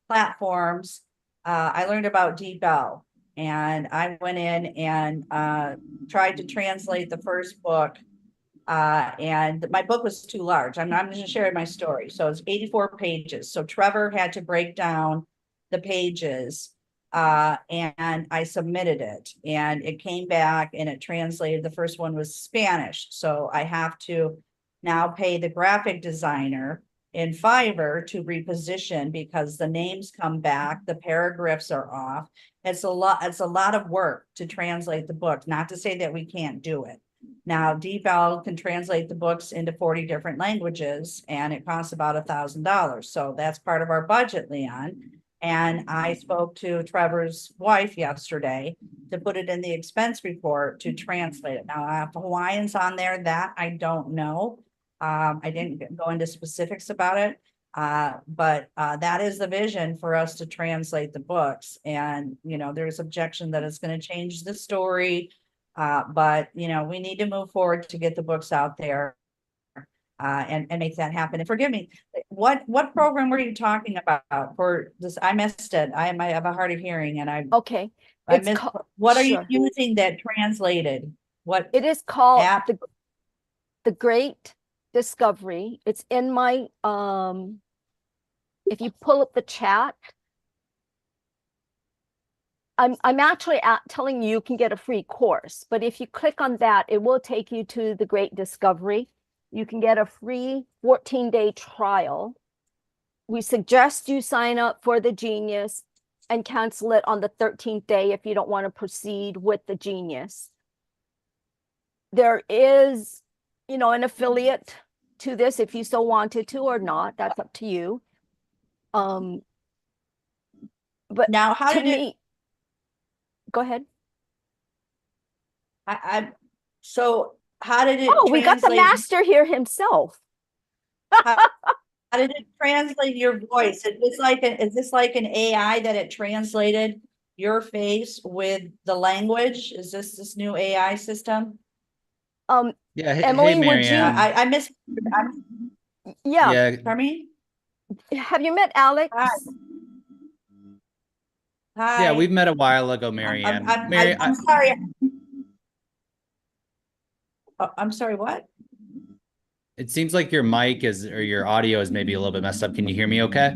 platforms, I learned about DeepL, and I went in and tried to translate the first book. And my book was too large. I'm just sharing my story. So it's 84 pages. So Trevor had to break down the pages, and I submitted it, and it came back and it translated. The first one was Spanish. So I have to now pay the graphic designer in Fiverr to reposition, because the names come back, the paragraphs are off. It's a lot of work to translate the book. Not to say that we can't do it. Now, DeepL can translate the books into 40 different languages, and it costs about $1,000. So that's part of our budget, Leon. And I spoke to Trevor's wife yesterday to put it in the expense report to translate it. Now, if Hawaiian's on there, that I don't know. I didn't go into specifics about it. But that is the vision for us to translate the books. And, there's objection that it's going to change the story. But we need to move forward to get the books out there, and make that happen. And forgive me, what program were you talking about for this? I missed it. I have a hard of hearing, and I missed. What are you using that translated? What it is called? App? The Great Discovery. It's in my if you pull up the chat, I'm actually telling you can get a free course, but if you click on that, it will take you to the Great Discovery. You can get a free 14-day trial. We suggest you sign up for the Genius and cancel it on the 13th day if you don't want to proceed with the Genius. There is, an affiliate to this if you so wanted to or not. That's up to you. But now, how did it? Go ahead. So how did it? Oh, we got the master here himself. How did it translate your voice? Is this like an AI that it translated your face with the language? Is this new AI system? Yeah. Emily, hey, would you? I missed. Yeah. Pardon me? Have you met Alex? Hi. Yeah, we've met a while ago, Marianne. I'm sorry. I'm sorry, what? It seems like your mic or your audio is maybe a little bit messed up. Can you hear me okay?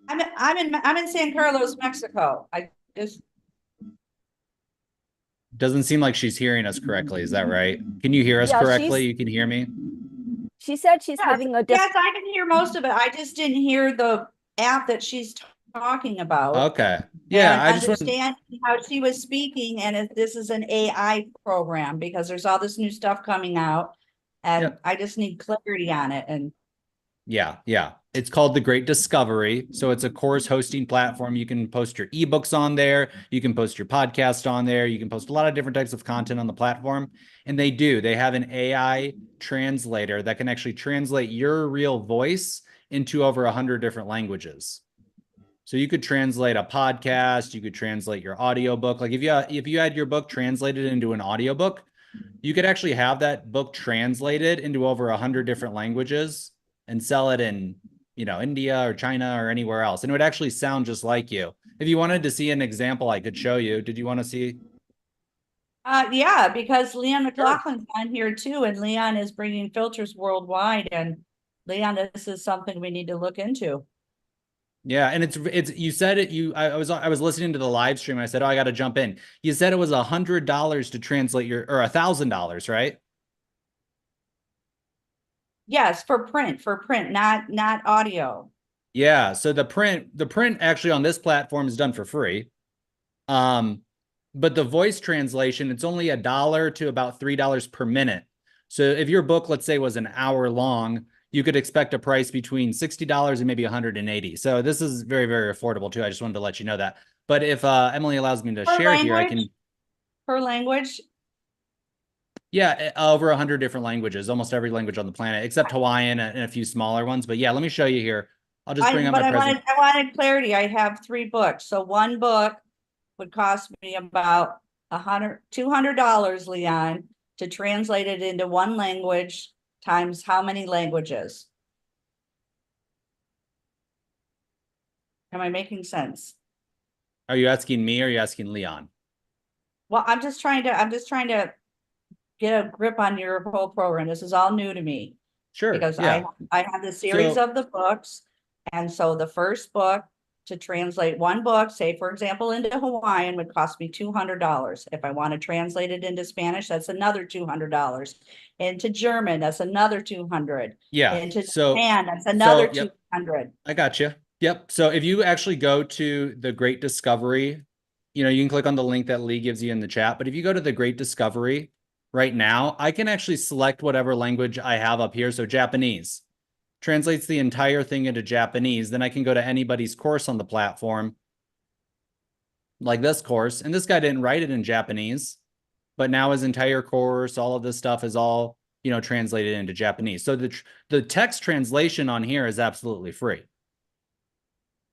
I'm in San Carlos, Mexico. Doesn't seem like she's hearing us correctly. Is that right? Can you hear us correctly? You can hear me? She said she's having a yes, I can hear most of it. I just didn't hear the app that she's talking about. Okay. Yeah, I just understand how she was speaking, and if this is an AI program, because there's all this new stuff coming out, and I just need clarity on it. And Yeah, yeah. It's called The Great Discovery. So it's a course hosting platform. You can post your ebooks on there. You can post your podcast on there. You can post a lot of different types of content on the platform. And they have an AI translator that can actually translate your real voice into over 100 different languages. So you could translate a podcast, you could translate your audiobook. Like if you had your book translated into an audiobook, you could actually have that book translated into over 100 different languages and sell it in, India or China or anywhere else. And it would actually sound just like you. If you wanted to see an example, I could show you. Did you want to see? Yeah, because Leon McLaughlin's on here too, and Leon is bringing filters worldwide. And Leon, this is something we need to look into. Yeah, and it's you said it. I was listening to the live stream. And I said, "Oh, I got to jump in." You said it was $100 to translate or $1,000, right? Yes, for print, not audio. Yeah. So the print actually on this platform is done for free. But the voice translation, it's only $1 to about $3 per minute. So if your book, let's say, was an hour long, you could expect a price between $60 and maybe $180. So this is very, very affordable too. I just wanted to let you know that. But if Emily allows me to share here, I can. Per language? Yeah, over 100 different languages, almost every language on the planet, except Hawaiian and a few smaller ones. But yeah, let me show you here. I'll just bring up my presentation. I wanted clarity. I have 3 books. So one book would cost me about $200, Leon, to translate it into one language times how many languages? Am I making sense? Are you asking me or are you asking Leon? Well, I'm just trying to get a grip on your whole program. This is all new to me. Sure. Because I have the series of the books. And so the first book, to translate one book, say for example, into Hawaiian, would cost me $200. If I want to translate it into Spanish, that's another $200. Into German, that's another $200. Yeah. Into Japan, that's another $200. I got you. Yep. So if you actually go to the Great Discovery, you can click on the link that Lee gives you in the chat. But if you go to the Great Discovery right now, I can actually select whatever language I have up here. So Japanese translates the entire thing into Japanese. Then I can go to anybody's course on the platform, like this course. And this guy didn't write it in Japanese, but now his entire course, all of this stuff is all, translated into Japanese. So the text translation on here is absolutely free.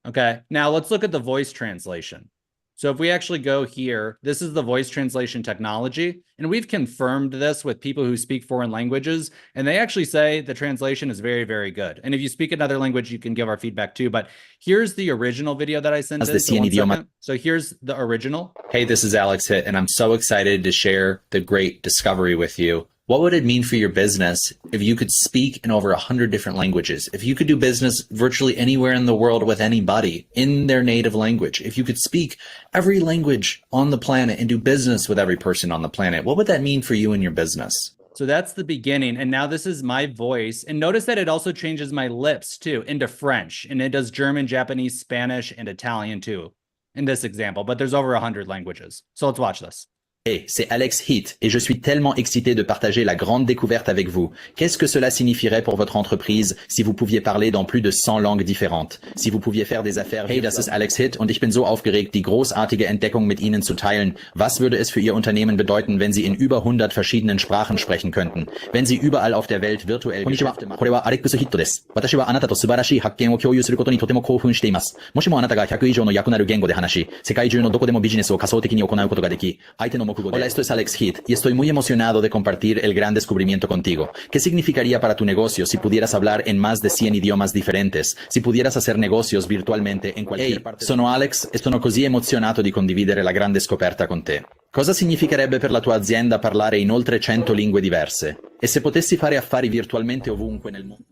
Okay, now let's look at the voice translation. So if we actually go here, this is the voice translation technology, and we've confirmed this with people who speak foreign languages, and they actually say the translation is very, very good. And if you speak another language, you can give our feedback too, but here's the original video that I sent in. So here's the original. Hey, this is Alex Hitt, and I'm so excited to share the Great Discovery with you. What would it mean for your business if you could speak in over 100 different languages? If you could do business virtually anywhere in the world with anybody in their native language? If you could speak every language on the planet and do business with every person on the planet, what would that mean for you and your business? So that's the beginning. And now this is my voice. And notice that it also changes my lips too into French. And it does German, Japanese, Spanish, and Italian too in this example. But there's over 100 languages. So let's watch this. Hey, c'est Alex Hitt et je suis tellement excité de partager la grande découverte avec vous. Qu'est-ce que cela signifierait pour votre entreprise si vous pouviez parler dans plus de 100 langues différentes? Si vous pouviez faire des Affaires... Hey, das ist Alex Hitt und ich bin so aufgeregt, die großartige Entdeckung mit Ihnen zu teilen. Was würde es für Ihr Unternehmen bedeuten, wenn Sie in über 100 verschiedenen Sprachen sprechen könnten? Wenn Sie überall auf der Welt virtuell Geschäfte machen? これはアレックス・ヒットです。私はあなたと素晴らしい発見を共有することにとても興奮しています。もしもあなたが100以上の訳なる言語で話し、世界中のどこでもビジネスを仮想的に行うことができ、相手のHola, esto es Alex Hitt y estoy muy emocionado de compartir el gran descubrimiento contigo. ¿Qué significaría para tu negocio si pudieras hablar en más de 100 idiomas differentes? Si pudieras hacer negocios virtualmente in qualsiasi parte? Sono Alex e sono così emozionato di condividere la grande scoperta con te. Cosa significherebbe per la tua azienda parlare in oltre 100 lingue diverse? E se potessi fare affari virtualmente ovunque nel mondo?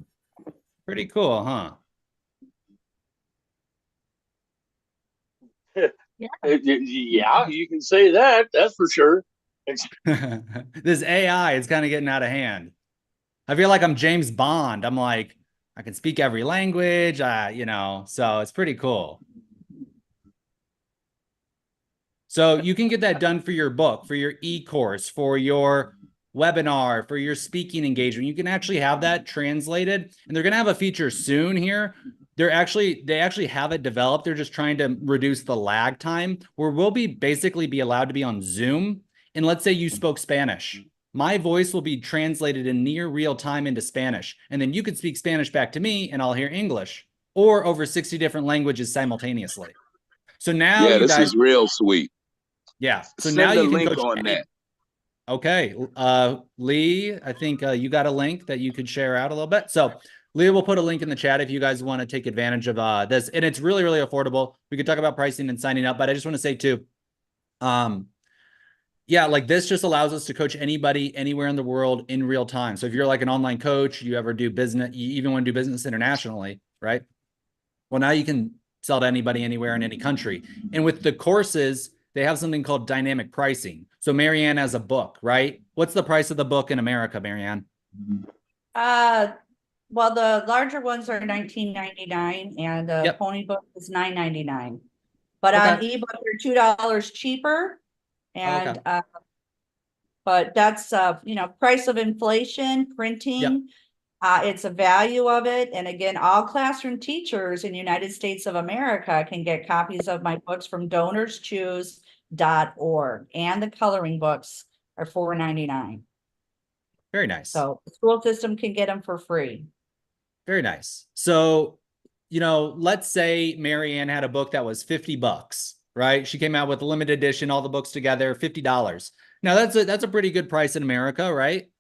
Pretty cool, huh? Yeah, you can say that. That's for sure. This AI is kind of getting out of hand. I feel like I'm James Bond. I'm like, I can speak every language, so it's pretty cool. So you can get that done for your book, for your e-course, for your webinar, for your speaking engagement. You can actually have that translated, and they're going to have a feature soon here. They actually have it developed. They're just trying to reduce the lag time where we'll basically be allowed to be on Zoom. And let's say you spoke Spanish. My voice will be translated in near real time into Spanish. And then you could speak Spanish back to me and I'll hear English, or over 60 different languages simultaneously. So now Yeah, you this guys, is real sweet. yeah. So Send now a you can link coach on that. Okay. Lee, I think you got a link that you could share out a little bit. So Leah will put a link in the chat if you guys want to take advantage of this. And it's really, really affordable. We could talk about pricing and signing up, but I just want to say too, yeah, like this just allows us to coach anybody anywhere in the world in real time. So if you're like an online coach, you ever do business, you even want to do business internationally, right? Well, now you can sell to anybody anywhere in any country. And with the courses, they have something called dynamic pricing. So Marianne has a book, right? What's the price of the book in America, Marianne? Well, the larger ones are $19.99 and the pony book is $9.99. But on ebook, they're $2 cheaper. And but that's price of inflation, printing. It's a value of it. And again, all classroom teachers in the United States of America can get copies of my books from donorschoose.org. And the coloring books are $4.99. Very nice. So the school system can get them for free. Very nice. So, let's say Marianne had a book that was $50, right? She came out with a limited edition, all the books together, $50. Now that's a pretty good price in America, right?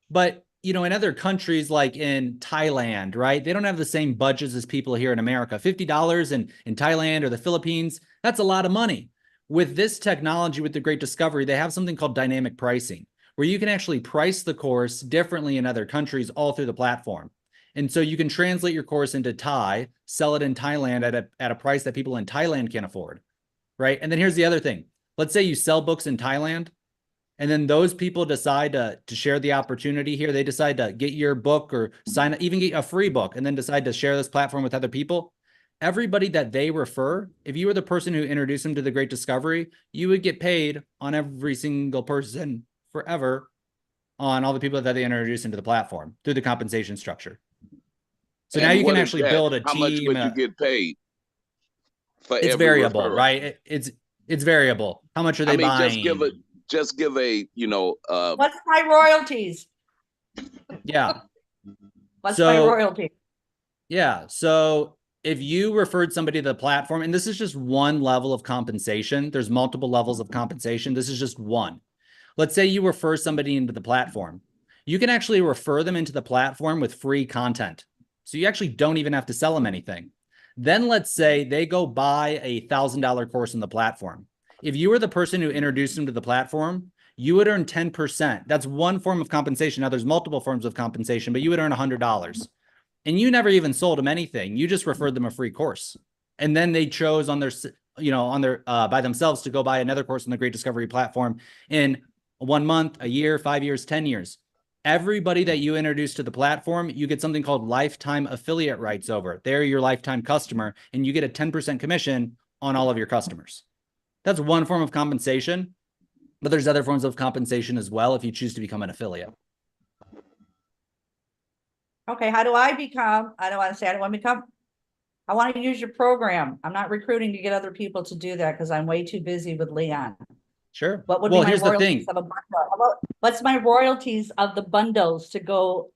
But in other countries like in Thailand, right? They don't have the same budgets as people here in America. $50 in Thailand or the Philippines, that's a lot of money. With this technology, with the Great Discovery, they have something called dynamic pricing, where you can actually price the course differently in other countries all through the platform. And so you can translate your course into Thai, sell it in Thailand at a price that people in Thailand can't afford, right? And then here's the other thing. Let's say you sell books in Thailand, and then those people decide to share the opportunity here. They decide to get your book or even get a free book, and then decide to share this platform with other people. Everybody that they refer, if you were the person who introduced them to the Great Discovery, you would get paid on every single person forever on all the people that they introduced into the platform through the compensation structure. So now you can actually build a team. How much would you get paid for every variable, referral? Right? It's variable. How much are they buying? Just give a what's my royalties? Yeah. What's my royalty? Yeah. So if you referred somebody to the platform, and this is just one level of compensation, there's multiple levels of compensation. This is just one. Let's say you refer somebody into the platform. You can actually refer them into the platform with free content. So you actually don't even have to sell them anything. Then let's say they go buy a $1,000 course in the platform. If you were the person who introduced them to the platform, you would earn 10%. That's one form of compensation. Now there's multiple forms of compensation, but you would earn $100. And you never even sold them anything. You just referred them a free course. And then they chose on their by themselves to go buy another course on the Great Discovery platform in 1 month, a year, 5 years, 10 years. Everybody that you introduce to the platform, you get something called lifetime affiliate rights over. They're your lifetime customer, and you get a 10% commission on all of your customers. That's one form of compensation, but there's other forms of compensation as well if you choose to become an affiliate. Okay, how do I become? I don't want to say I don't want to become. I want to use your program. I'm not recruiting to get other people to do that because I'm way too busy with Leon. Sure. What would be my royalties of a bundle? What's my royalties of the bundles to go?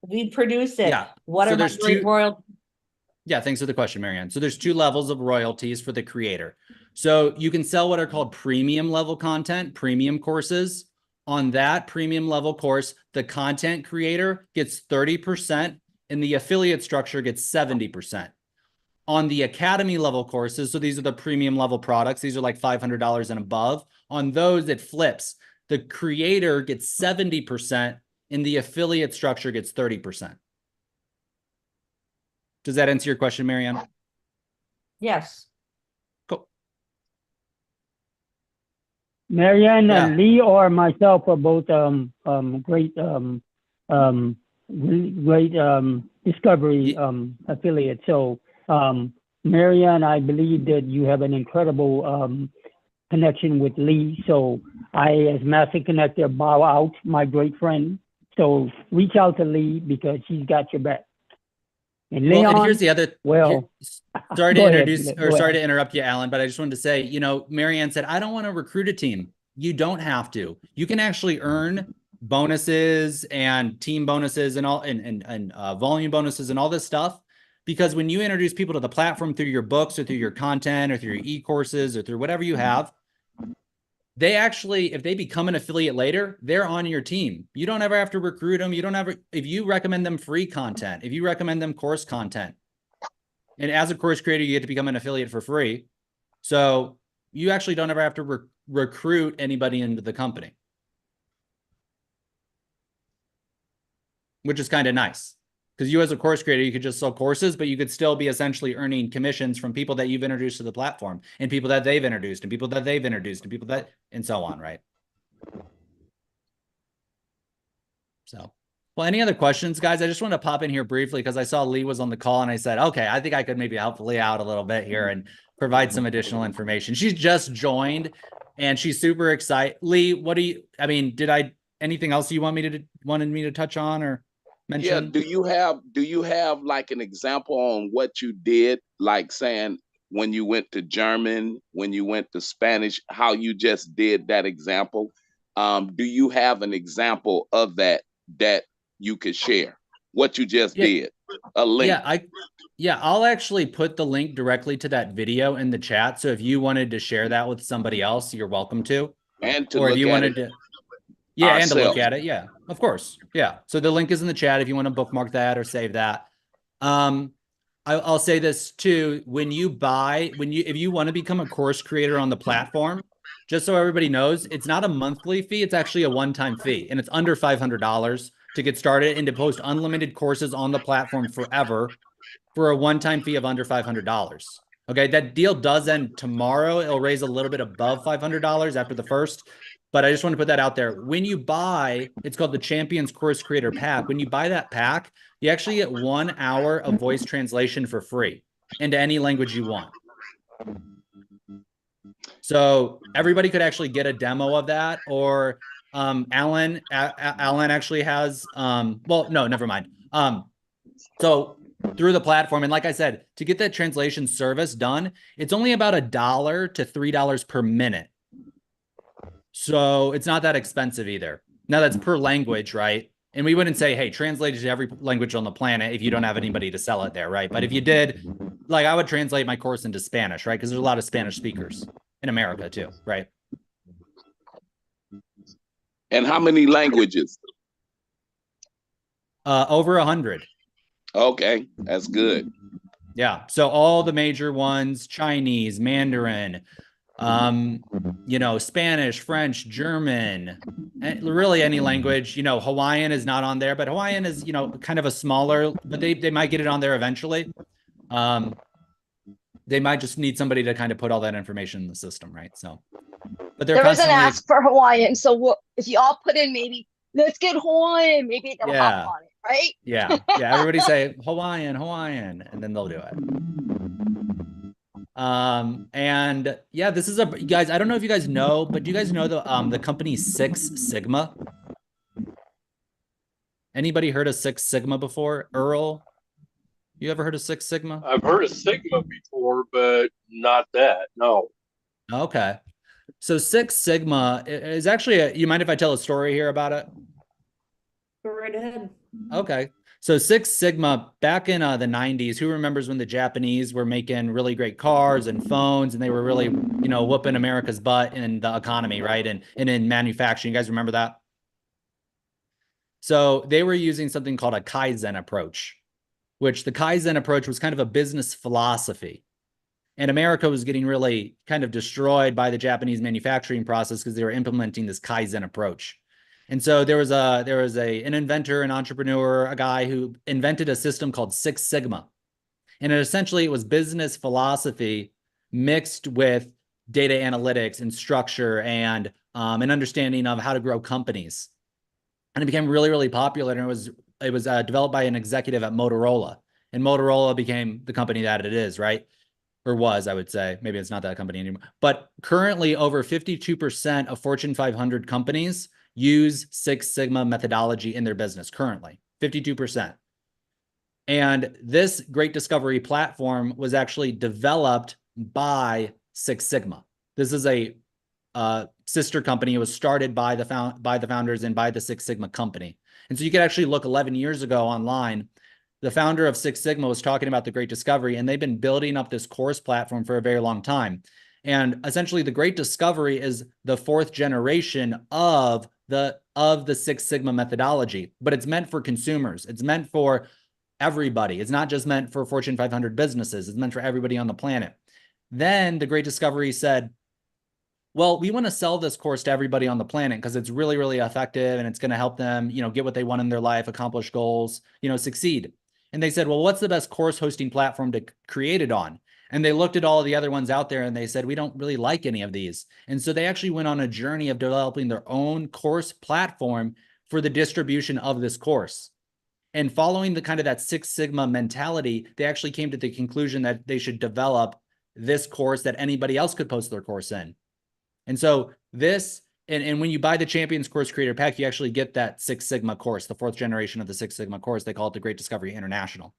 We produce it. Yeah. What are my royalties? Yeah, thanks for the question, Marianne. So there's 2 levels of royalties for the creator. So you can sell what are called premium level content, premium courses. On that premium level course, the content creator gets 30% and the affiliate structure gets 70%. On the academy level courses, so these are the premium level products, these are like $500 and above. On those, it flips. The creator gets 70% and the affiliate structure gets 30%. Does that answer your question, Marianne? Yes. Cool. Marianne, Lee or myself are both great Discovery affiliates. So Marianne, I believe that you have an incredible connection with Lee. So I, as master connector, bow out, my great friend. So reach out to Lee because she's got your back. And Leon, well, and here's the other. well, sorry to go ahead, introduce go or sorry ahead. to interrupt you, Alan, but I just wanted to say, you know, Marianne said, I don't want to recruit a team. You don't have to. You can actually earn bonuses and team bonuses and all and volume bonuses and all this stuff. Because when you introduce people to the platform through your books or through your content or through your e-courses or through whatever you have, they actually, if they become an affiliate later, they're on your team. You don't ever have to recruit them. You don't ever, if you recommend them free content, if you recommend them course content, and as a course creator, you get to become an affiliate for free. So you actually don't ever have to recruit anybody into the company, which is kind of nice. Because you as a course creator, you could just sell courses, but you could still be essentially earning commissions from people that you've introduced to the platform and people that they've introduced and people that they've introduced and people that, and so on, right? So, well, any other questions, guys? I just want to pop in here briefly because I saw Lee was on the call and I said, okay, I think I could maybe help Lee out a little bit here and provide some additional information. She's just joined and she's super excited. Lee, what do you, I mean, anything else you wanted me to touch on or mention? Yeah, do you have like an example on what you did, like saying when you went to German, when you went to Spanish, how you just did that example? Do you have an example of that you could share? What you just did, a link. Yeah, I'll actually put the link directly to that video in the chat. So if you wanted to share that with somebody else, you're welcome to. And to or if look you at wanted it to, yeah, and to look ourselves. at it, yeah, of course, yeah. So the link is in the chat if you want to bookmark that or save that. I'll say this too: when you buy, if you want to become a course creator on the platform, just so everybody knows, it's not a monthly fee; it's actually a one-time fee, and it's under $500 to get started and to post unlimited courses on the platform forever for a one-time fee of under $500. Okay, that deal does end tomorrow. It'll raise a little bit above $500 after the first, but I just want to put that out there. When you buy, it's called the Champions Course Creator Pack. When you buy that pack, you actually get 1 hour of voice translation for free into any language you want. So everybody could actually get a demo of that, or Alan actually has, well, no, never mind. So through the platform, and like I said, to get that translation service done, it's only about $1 to $3 per minute. So it's not that expensive either. Now that's per language, right? And we wouldn't say, hey, translate it to every language on the planet if you don't have anybody to sell it there, right? But if you did, like I would translate my course into Spanish, right? Because there's a lot of Spanish speakers in America too, right? And how many languages? Over 100. Okay, that's good. Yeah. So all the major ones: Chinese, Mandarin, you know, Spanish, French, German, really any language. You know, Hawaiian is not on there, but Hawaiian is, you know, kind of a smaller, but they might get it on there eventually. They might just need somebody to kind of put all that information in the system, right? So, but there is an ask for Hawaiian, so if you all put in maybe let's get Hawaiian, maybe they'll hop on it, right? Yeah, everybody say Hawaiian, and then they'll do it. And yeah, this is guys, I don't know if you guys know, but do you guys know the company Six Sigma? Anybody heard of Six Sigma before? Earl, you ever heard of Six Sigma? I've heard of Sigma before, but not that. No. Okay. So Six Sigma is actually you mind if I tell a story here about it? Go right ahead. Okay. So Six Sigma, back in the 90s, who remembers when the Japanese were making really great cars and phones, and they were really, you know, whooping America's butt in the economy, right? And in manufacturing. You guys remember that? So they were using something called a Kaizen approach, which the Kaizen approach was kind of a business philosophy. And America was getting really kind of destroyed by the Japanese manufacturing process because they were implementing this Kaizen approach. And so there was an inventor, an entrepreneur, a guy who invented a system called Six Sigma. And it was business philosophy mixed with data analytics and structure and an understanding of how to grow companies. And it became really, really popular. And it was developed by an executive at Motorola. And Motorola became the company that it is, right? or was, I would say. Maybe it's not that company anymore. But currently, over 52% of Fortune 500 companies use Six Sigma methodology in their business currently, 52%. And this Great Discovery platform was actually developed by Six Sigma. This is a sister company. It was started by the founders and by the Six Sigma company. And so you could actually look 11 years ago online. The founder of Six Sigma was talking about the Great Discovery, and they've been building up this course platform for a very long time. And essentially, the Great Discovery is the fourth generation of the Six Sigma methodology, but it's meant for consumers. It's meant for everybody. It's not just meant for Fortune 500 businesses. It's meant for everybody on the planet. Then the Great Discovery said, well, we want to sell this course to everybody on the planet because it's really, really effective and it's going to help them, get what they want in their life, accomplish goals, succeed. And they said, well, what's the best course hosting platform to create it on? And they looked at all of the other ones out there and they said, we don't really like any of these. And so they actually went on a journey of developing their own course platform for the distribution of this course. And following the kind of that Six Sigma mentality, they actually came to the conclusion that they should develop this course that anybody else could post their course in. And so this, and when you buy the Champions Course Creator Pack, you actually get that Six Sigma course, the fourth generation of the Six Sigma course. They call it the Great Discovery International.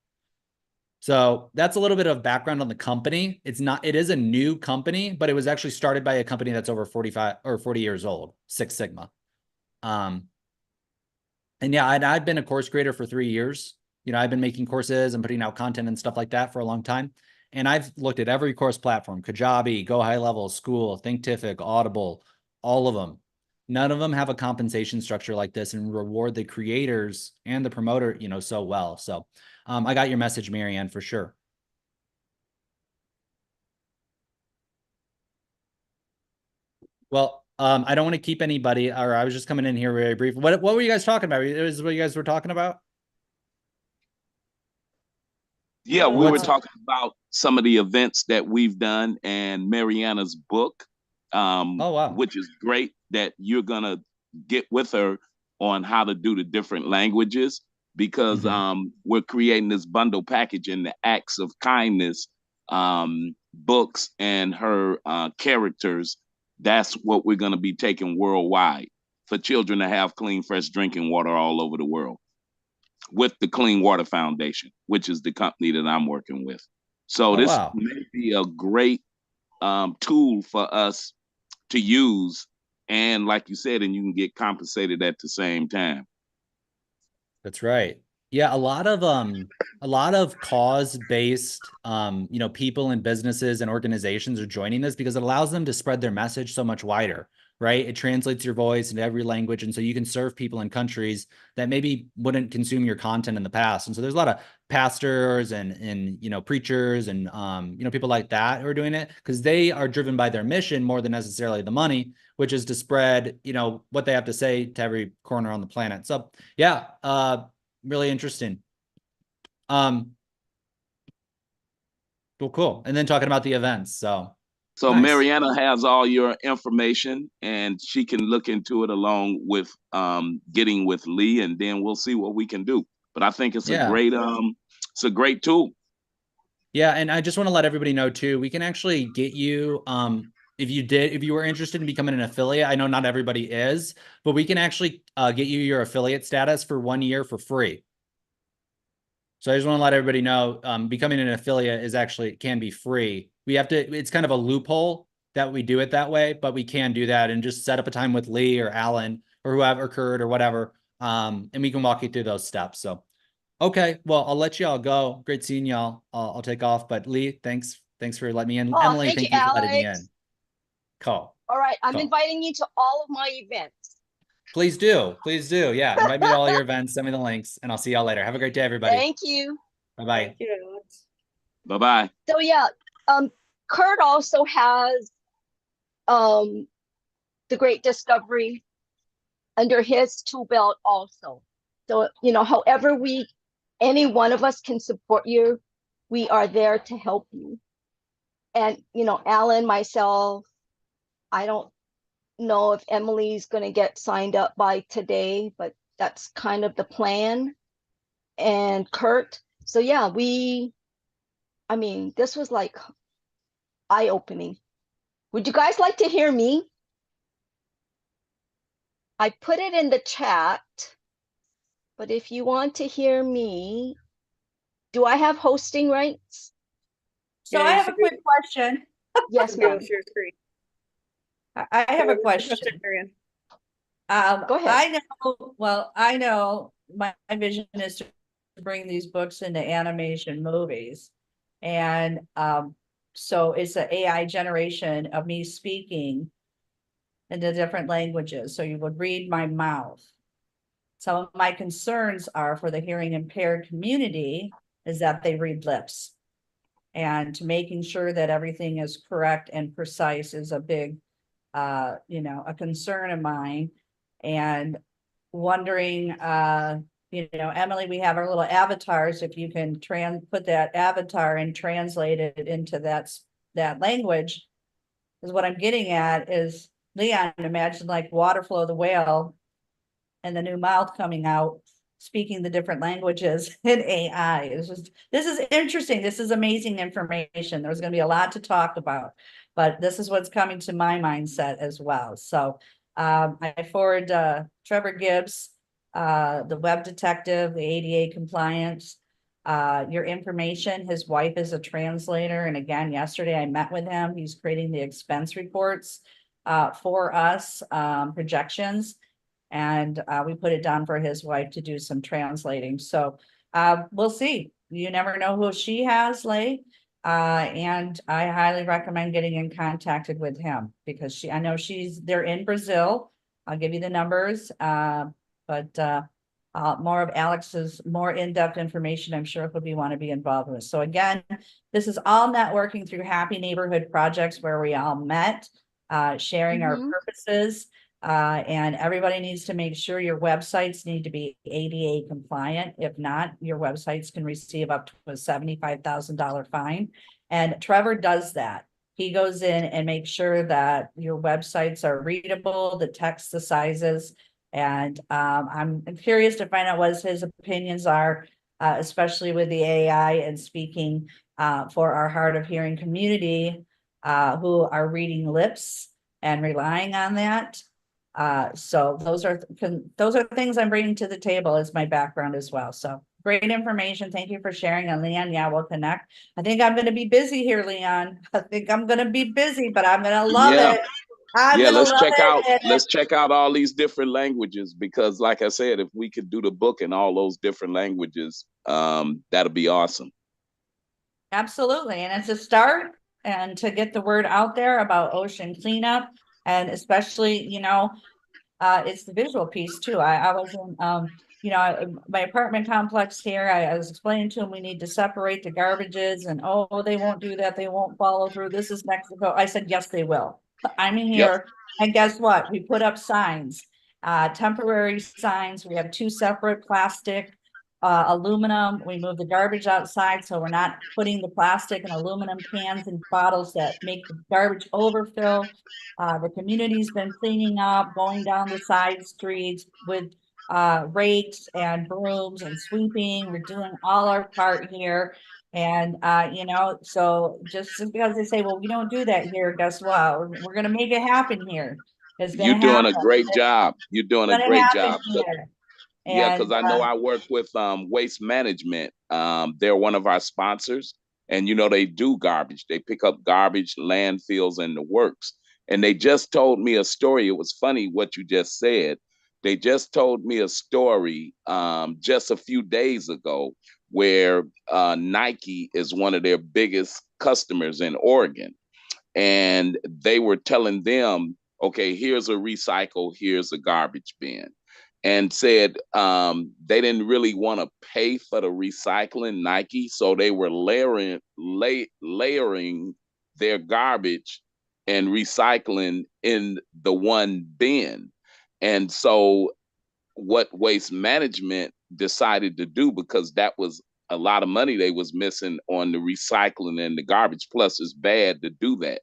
So that's a little bit of background on the company. It is a new company, but it was actually started by a company that's over 45 or 40 years old, Six Sigma. And yeah, I've been a course creator for 3 years. I've been making courses and putting out content and stuff like that for a long time. And I've looked at every course platform, Kajabi, Go High Level, School, Thinkific, Audible, all of them. None of them have a compensation structure like this and reward the creators and the promoter, so well. So I got your message, Marianne, for sure. Well, I don't want to keep anybody, or I was just coming in here very brief. What were you guys talking about? Is what you guys were talking about? Yeah, we were talking about some of the events that we've done and Mariana's book, oh, wow. which is great that you're going to get with her on how to do the different languages because we're creating this bundle package in the Acts of Kindness books and her characters. That's what we're going to be taking worldwide for children to have clean, fresh drinking water all over the world, with the Clean Water Foundation, which is the company that I'm working with. So this may be a great tool for us to use. And like you said, and you can get compensated at the same time. That's right. Yeah, a lot of cause-based, people and businesses and organizations are joining this because it allows them to spread their message so much wider, right? It translates your voice into every language. And so you can serve people in countries that maybe wouldn't consume your content in the past. And so there's a lot of pastors and preachers and, people like that who are doing it because they are driven by their mission more than necessarily the money, which is to spread, what they have to say to every corner on the planet. So yeah, really interesting. Cool. And then talking about the events. So nice. Mariana has all your information and she can look into it along with getting with Lee, and then we'll see what we can do. But I think it's a great tool. Yeah, and I just want to let everybody know too, we can actually get you if you were interested in becoming an affiliate. I know not everybody is, but we can actually get you your affiliate status for 1 year for free. So I just want to let everybody know, becoming an affiliate can be free. It's kind of a loophole that we do it that way, but we can do that and just set up a time with Lee or Alan or whoever, or Kurt or whatever. And we can walk you through those steps. So, okay, well, I'll let y'all go. Great seeing y'all. I'll take off, but Lee, thanks for letting me in. Oh, Emily, thank you for letting me in. Cool. All right, I'm inviting you to all of my events. Please do. Yeah, invite me to all your events. Send me the links, and I'll see y'all later. Have a great day, everybody. Thank you. Bye-bye. Thank you. Bye-bye. So yeah, Kurt also has the Great Discovery under his tool belt also. So, however any one of us can support you, we are there to help you. And, Alan, myself, I don't know if Emily's going to get signed up by today, but that's kind of the plan. And Kurt. So yeah, this was like eye-opening. Would you guys like to hear me? I put it in the chat, but if you want to hear me, do I have hosting rights? So I have a quick question. Yes, ma'am. Share screen. I have a question. Go ahead. I know my vision is to bring these books into animation movies. And so it's an AI generation of me speaking in the different languages. So you would read my mouth. Some of my concerns are for the hearing impaired community is that they read lips. And making sure that everything is correct and precise is a big, a concern of mine. And wondering, Emily, we have our little avatars. If you can put that avatar and translate it into that language, is what I'm getting at is, Leon, imagine like Waterflow the whale and the new mouth coming out, speaking the different languages in AI. This is interesting. This is amazing information. There's going to be a lot to talk about, but this is what's coming to my mindset as well. So I forward Trevor Gibbs, the web detective, the ADA compliance, your information. His wife is a translator. And again, yesterday I met with him. He's creating the expense reports for us, projections. And we put it down for his wife to do some translating. So we'll see. You never know who she has, Lay. And I highly recommend getting in contacted with him because I know they're in Brazil. I'll give you the numbers. But more of Alex's more in-depth information, I'm sure he'll want to be involved with. So again, this is all networking through Happy Neighborhood Projects where we all met, sharing our purposes. And everybody needs to make sure your websites need to be ADA compliant. If not, your websites can receive up to a $75,000 fine. And Trevor does that. He goes in and makes sure that your websites are readable, the text, the sizes. And I'm curious to find out what his opinions are, especially with the AI and speaking for our hard of hearing community who are reading lips and relying on that. So those are things I'm bringing to the table as my background as well. So great information. Thank you for sharing. And Leon, yeah, we'll connect. I think I'm going to be busy here, Leon. I think I'm going to be busy, but I'm going to love it. Let's check out all these different languages because like I said, if we could do the book in all those different languages, that'll be awesome. Absolutely. And it's a start and to get the word out there about ocean cleanup. And especially, it's the visual piece too. I was in, my apartment complex here. I was explaining to them we need to separate the garbages and, oh, they won't do that. They won't follow through. This is Mexico. I said, yes, they will. I'm in here. And guess what? We put up signs, temporary signs. We have 2 separate plastic, aluminum. We move the garbage outside. So we're not putting the plastic and aluminum cans and bottles that make the garbage overfill. The community's been cleaning up, going down the side streets with rakes and brooms and sweeping. We're doing all our part here. And, so just because they say, well, we don't do that here, guess what? We're going to make it happen here. You're doing a great job. You're doing a great job. Yeah, because I know I work with Waste Management. They're one of our sponsors. And, they do garbage. They pick up garbage, landfills, and the works. And they just told me a story. It was funny what you just said. They just told me a story just a few days ago where Nike is one of their biggest customers in Oregon. And they were telling them, okay, here's a recycle, here's a garbage bin. And said they didn't really want to pay for the recycling, Nike. So they were layering their garbage and recycling in the one bin. And so what Waste Management decided to do, because that was a lot of money they was missing on the recycling and the garbage, plus it's bad to do that.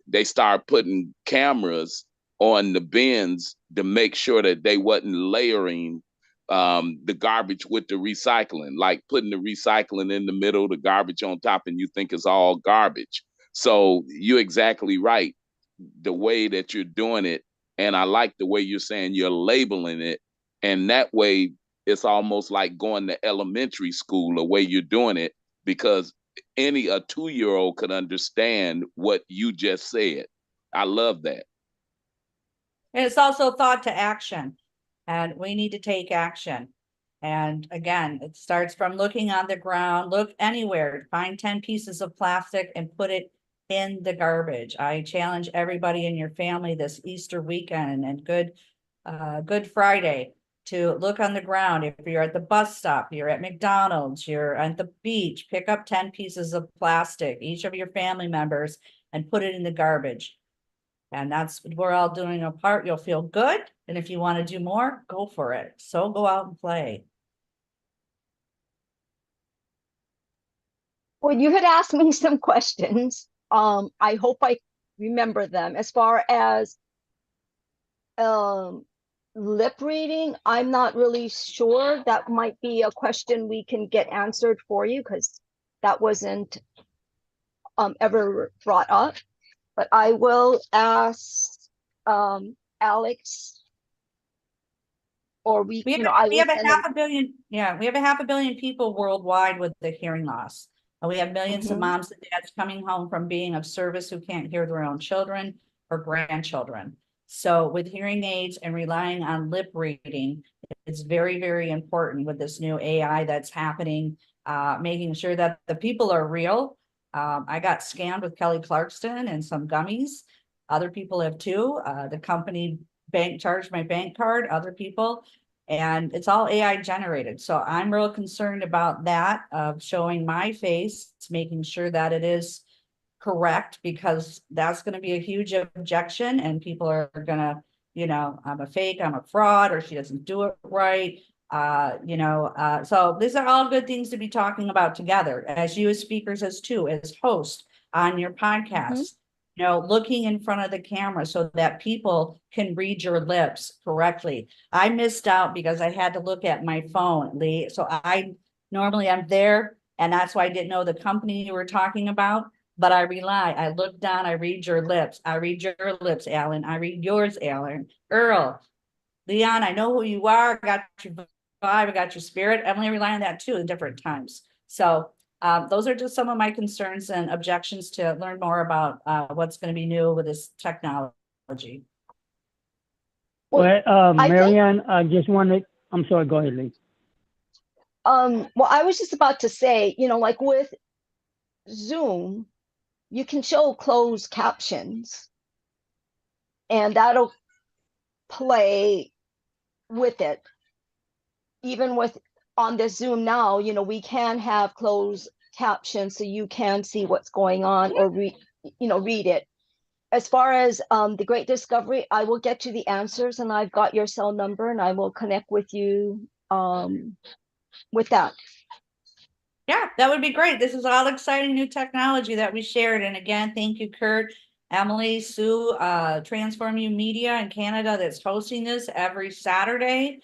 They started putting cameras on the bins to make sure that they wasn't layering the garbage with the recycling, like putting the recycling in the middle, the garbage on top, and you think it's all garbage. So you're exactly right. The way that you're doing it, and I like the way you're saying you're labeling it, and that way it's almost like going to elementary school the way you're doing it, because a 2-year-old could understand what you just said. I love that. And it's also thought to action, and we need to take action. And again, it starts from looking on the ground, look anywhere, find 10 pieces of plastic and put it in the garbage. I challenge everybody in your family this Easter weekend and Good Friday to look on the ground. If you're at the bus stop, you're at McDonald's, you're at the beach, pick up 10 pieces of plastic, each of your family members, and put it in the garbage. And that's, we're all doing our part. You'll feel good. And if you want to do more, go for it. So go out and play. Well, you had asked me some questions. I hope I remember them. As far as lip reading, I'm not really sure. That might be a question we can get answered for you, because that wasn't ever brought up. But I will ask Alex, or we have a half a billion. Yeah, we have a half a billion people worldwide with the hearing loss. And we have millions of moms and dads coming home from being of service who can't hear their own children or grandchildren. So with hearing aids and relying on lip reading, it's very, very important with this new AI that's happening, making sure that the people are real. I got scammed with Kelly Clarkson and some gummies. Other people have too. The company bank charged my bank card, other people, and it's all AI generated. So I'm real concerned about that, of showing my face, making sure that it is correct, because that's going to be a huge objection, and people are going to, I'm a fake, I'm a fraud, or she doesn't do it right. So these are all good things to be talking about together, as you as speakers, as hosts on your podcast, looking in front of the camera so that people can read your lips correctly. I missed out because I had to look at my phone, Lee. So I'm there, and that's why I didn't know the company you were talking about. But I look down, I read your lips. I read your lips, Alan. I read yours, Alan. Earl, Leon, I know who you are. I got your vibe, I got your spirit. Emily, rely on that too in different times. So those are just some of my concerns and objections to learn more about what's going to be new with this technology. Well, Marianne, I just wanted, I'm sorry, go ahead, Lee. Well, I was just about to say, like with Zoom, you can show closed captions, and that'll play with it. Even with on this Zoom now, we can have closed captions so you can see what's going on or read it. As far as the Great Discovery, I will get you the answers, and I've got your cell number, and I will connect with you with that. Yeah, that would be great. This is all exciting new technology that we shared. And again, thank you, Kurt, Emily, Sue, Transform You Media in Canada that's hosting this every Saturday.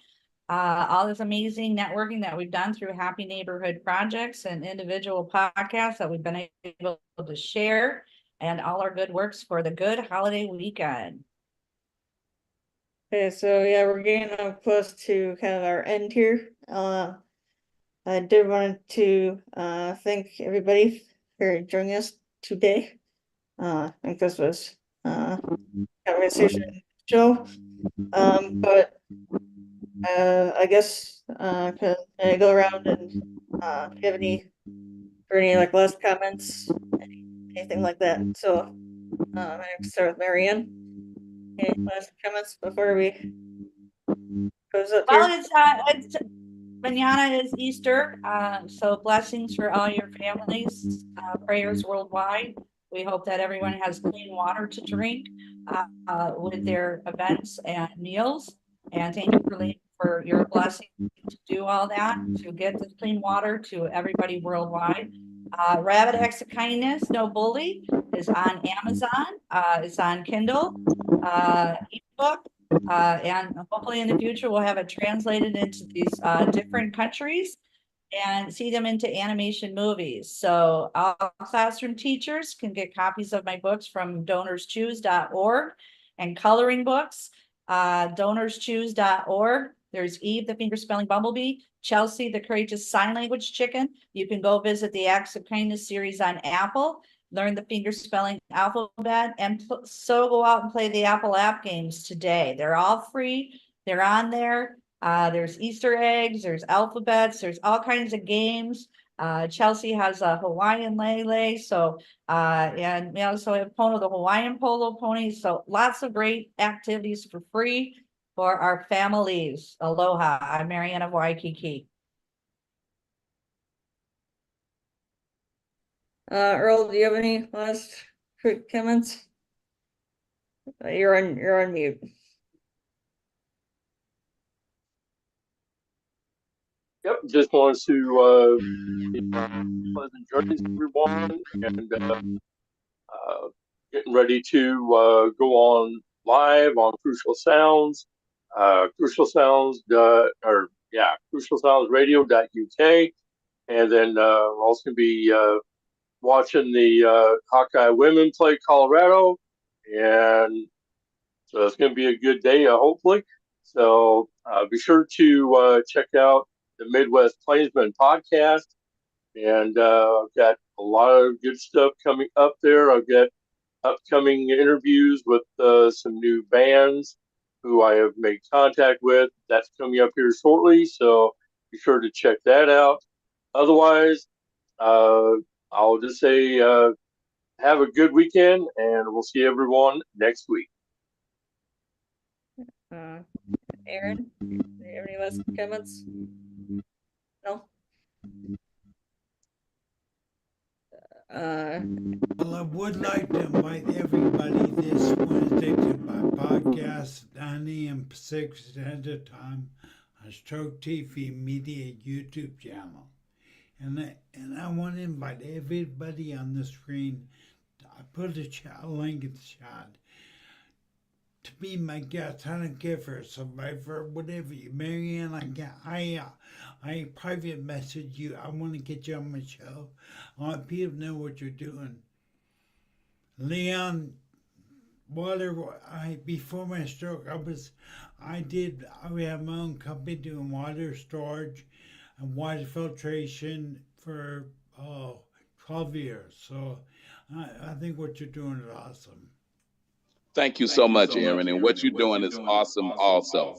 All this amazing networking that we've done through Happy Neighborhood projects and individual podcasts that we've been able to share, and all our good works for the good holiday weekend. Okay, so yeah, we're getting close to kind of our end here. I did want to thank everybody for joining us today. I think this was a conversation show. But I guess can I go around and do you have any like last comments, anything like that? So I'm gonna start with Marianne. Any last comments before we close up here? Well, it's manana is Easter, so blessings for all your families, prayers worldwide. We hope that everyone has clean water to drink with their events and meals. And thank you for your blessing to do all that, to get the clean water to everybody worldwide. Rabbit Acts of Kindness, No Bully is on Amazon. It's on Kindle, ebook. And hopefully in the future we'll have it translated into these different countries. and see them into animation movies. So all classroom teachers can get copies of my books from donorschoose.org and coloring books, donorschoose.org. There's Eve, the fingerspelling bumblebee, Chelsea, the courageous sign language chicken. You can go visit the Acts of Kindness series on Apple, learn the fingerspelling alphabet, and so go out and play the Apple app games today. They're all free. They're on there. There's Easter eggs, there's alphabets, there's all kinds of games. Chelsea has a Hawaiian Lele, so and we also have Pono, the Hawaiian polo pony. So lots of great activities for free for our families. Aloha, I'm Marianne of Waikiki. Earl, do you have any last quick comments? You're on mute. Yep, just wanted to pleasant journeys, everyone, and getting ready to go on live on Crucial Sounds, Crucial Sounds, Crucial Sounds Radio.uk, and then also gonna be watching the Hawkeye women play Colorado, and so it's gonna be a good day, hopefully. So be sure to check out the Midwest Plainsman podcast. And I've got a lot of good stuff coming up there. I've got upcoming interviews with some new bands who I have made contact with. That's coming up here shortly. So be sure to check that out. Otherwise, I'll just say have a good weekend, and we'll see everyone next week. Aaron, do you have any last comments? No. Well, I would like to invite everybody this Wednesday to my podcast, 9 a.m. Pacific Standard Time, on Stroke TV Media YouTube channel. And I want to invite everybody on the screen. I put a link in the chat to be my guest. I don't care for a survivor, whatever you, Marianne. I private message you. I want to get you on my show. I want people to know what you're doing. Leon, before my stroke, I have my own company doing water storage and water filtration for 12 years. So I think what you're doing is awesome. Thank you so much, Aaron. And what you're doing is awesome also.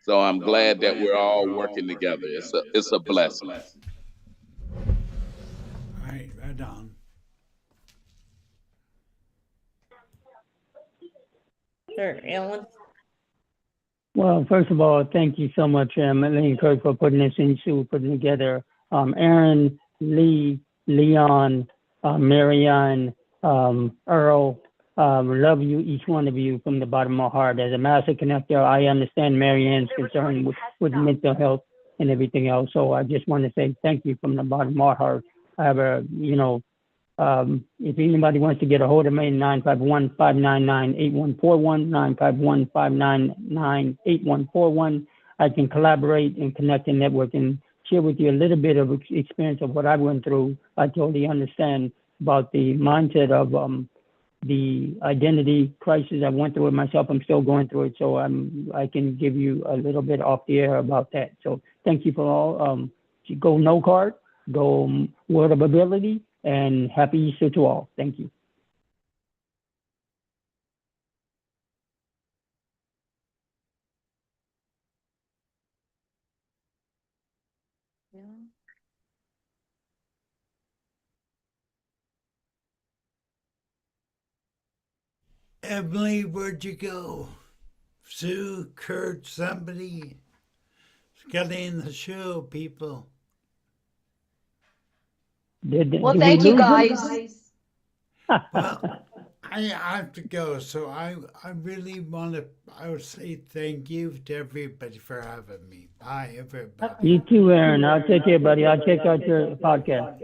So I'm glad that we're all working together. It's a blessing. All right on. Sure, Alan. Well, first of all, thank you so much, Melanie and Kirk, for putting this into putting together. Aaron, Lee, Leon, Marianne, Earl, love you, each one of you, from the bottom of my heart. As a master connector, I understand Marianne's concern with mental health and everything else. So I just want to say thank you from the bottom of my heart. I have if anybody wants to get a hold of me, 951-599-8141, 951-599-8141. I can collaborate and connect and network and share with you a little bit of experience of what I went through. I totally understand about the mindset of the identity crisis I went through it myself. I'm still going through it, so I can give you a little bit off the air about that. So thank you for all. Go No Card, go Word of Ability, and happy Easter to all. Thank you. Yeah. Emily, where'd you go? Sue, Kurt, somebody? Get in the show, people. Well, thank you guys. Well, I have to go, so I really want to. I would say thank you to everybody for having me. Bye, everybody. You too, Aaron. I'll take care, buddy. I'll check out your podcast.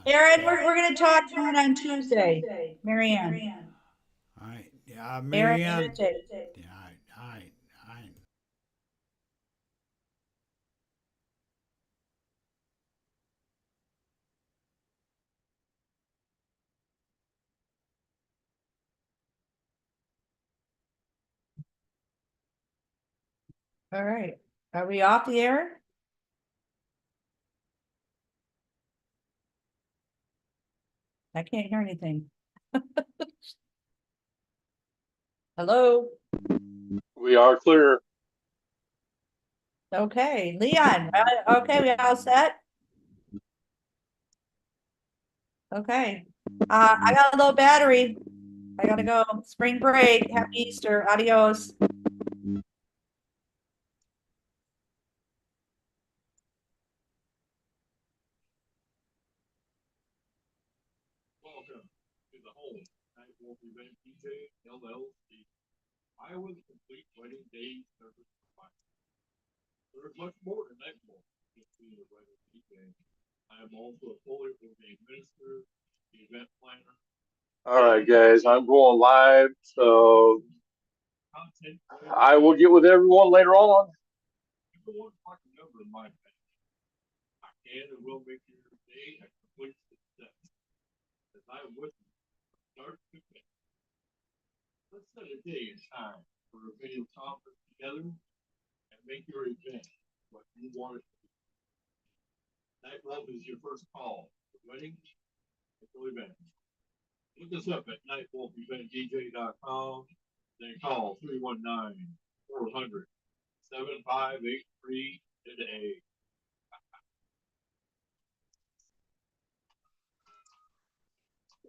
Aaron, we're going to talk on Tuesday. Marianne. All right. Yeah, Marianne. Aaron, Tuesday. All right. All right. Are we off the air? I can't hear anything. Hello? We are clear. Okay, Leon, okay, we all set? Okay, I got a low battery. I gotta go. Spring break. Happy Easter. Adios. Welcome to the home Night Wolf Event DJ LLC. Iowa's complete wedding day service provider. There's much more to Night Wolf than being a wedding DJ. I am also a fully ordained minister, event planner. All right, guys, I'm going live, so I will get with everyone later on. Everyone like a number in my opinion. I can and will make your day a complete success. As I am with you, start to finish. Let's set a day and time for a video conference together and make your event what you want it to be. Night Wolf is your first call for weddings and for events. Look us up at nightwolfeventdj.com, then call 319-400-7583 today.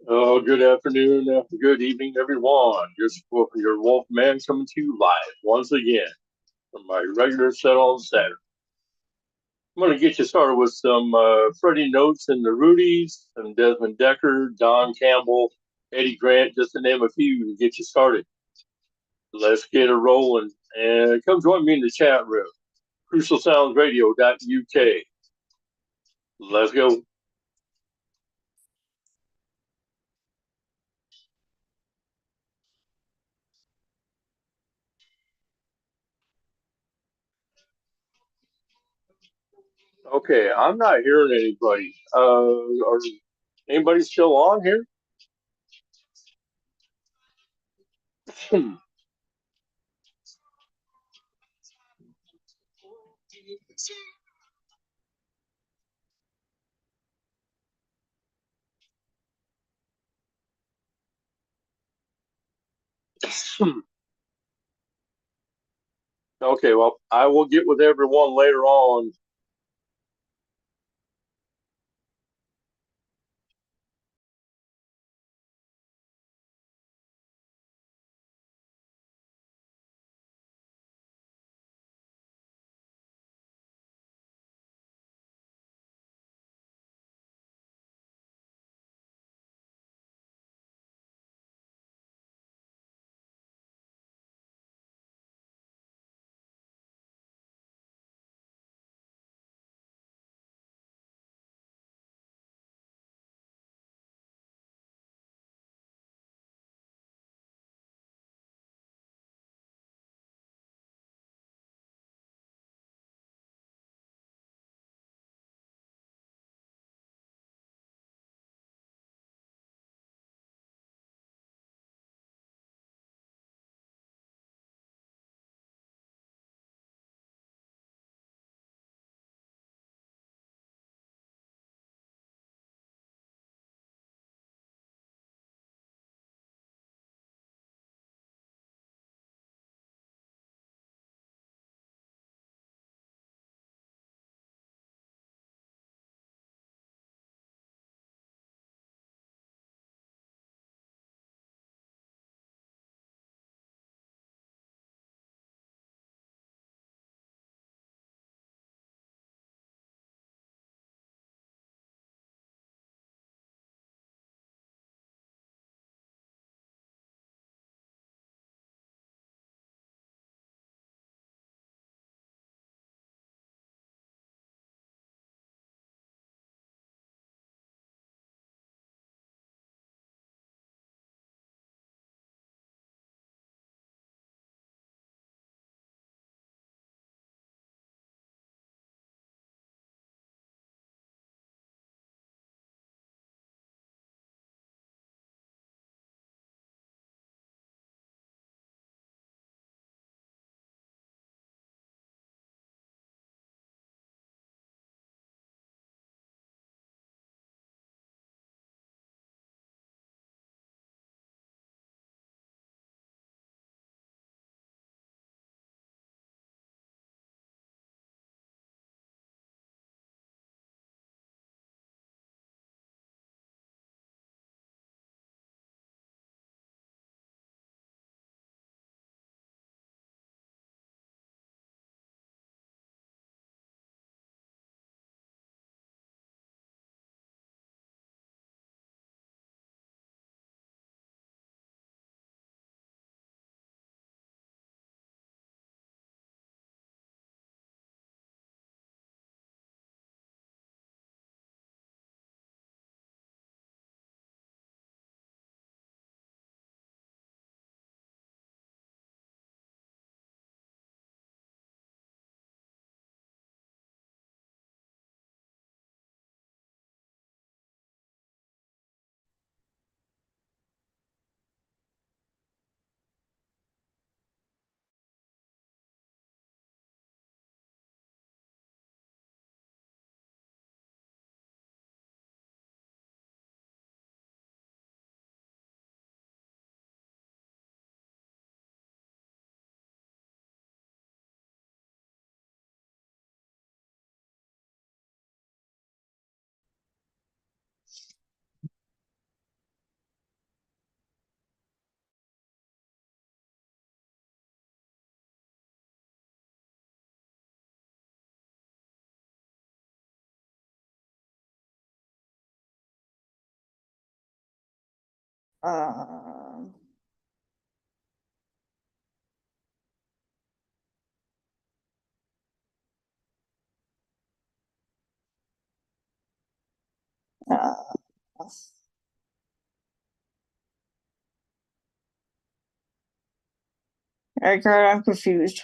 Oh, good afternoon, good evening, everyone. Your Wolf Man coming to you live once again from my regular set on Saturday. I'm going to get you started with some Freddie Notes and the Rudies, some Desmond Decker, Don Campbell, Eddie Grant, just to name a few to get you started. Let's get it rolling. And come join me in the chat room, crucialsoundsradio.uk. Let's go. Okay, I'm not hearing anybody. Are anybody still on here? Okay, well, I will get with everyone later on. Uh, uh, Alright, Kurt, I'm confused.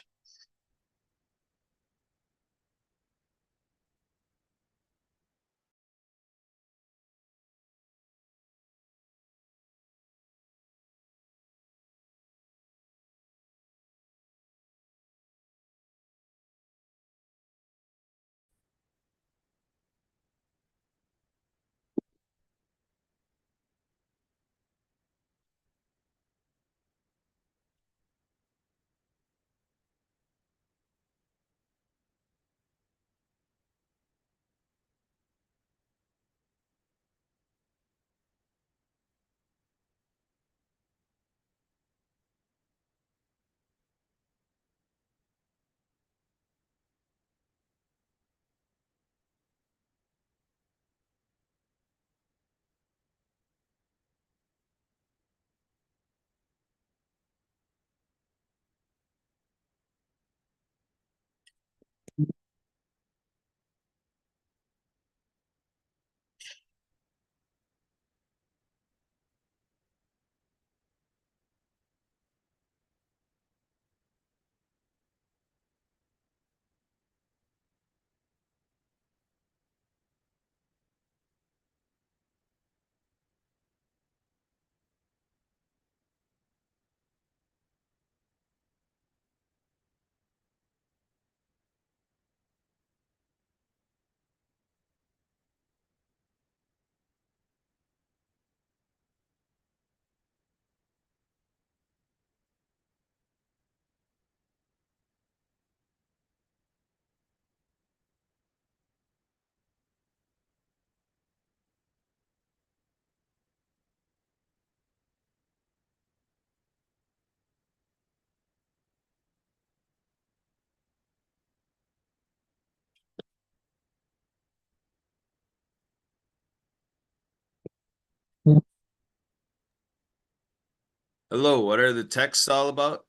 Hello, what are the texts all about?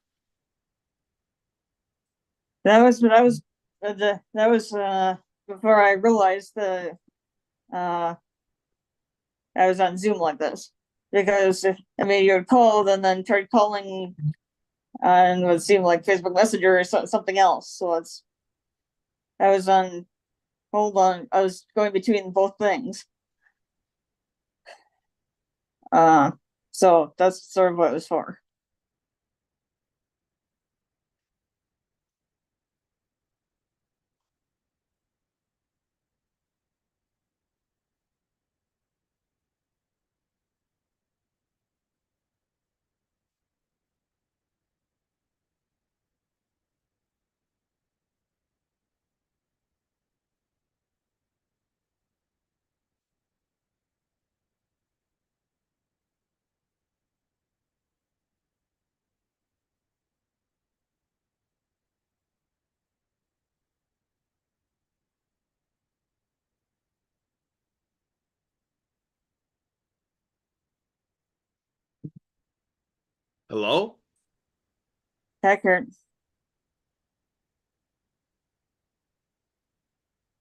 That was before I realized I was on Zoom like this. Because I mean you would call and then tried calling and it would seem like Facebook Messenger or something else. So I was on hold on. I was going between both things. So that's sort of what it was for. Hello? Hacker.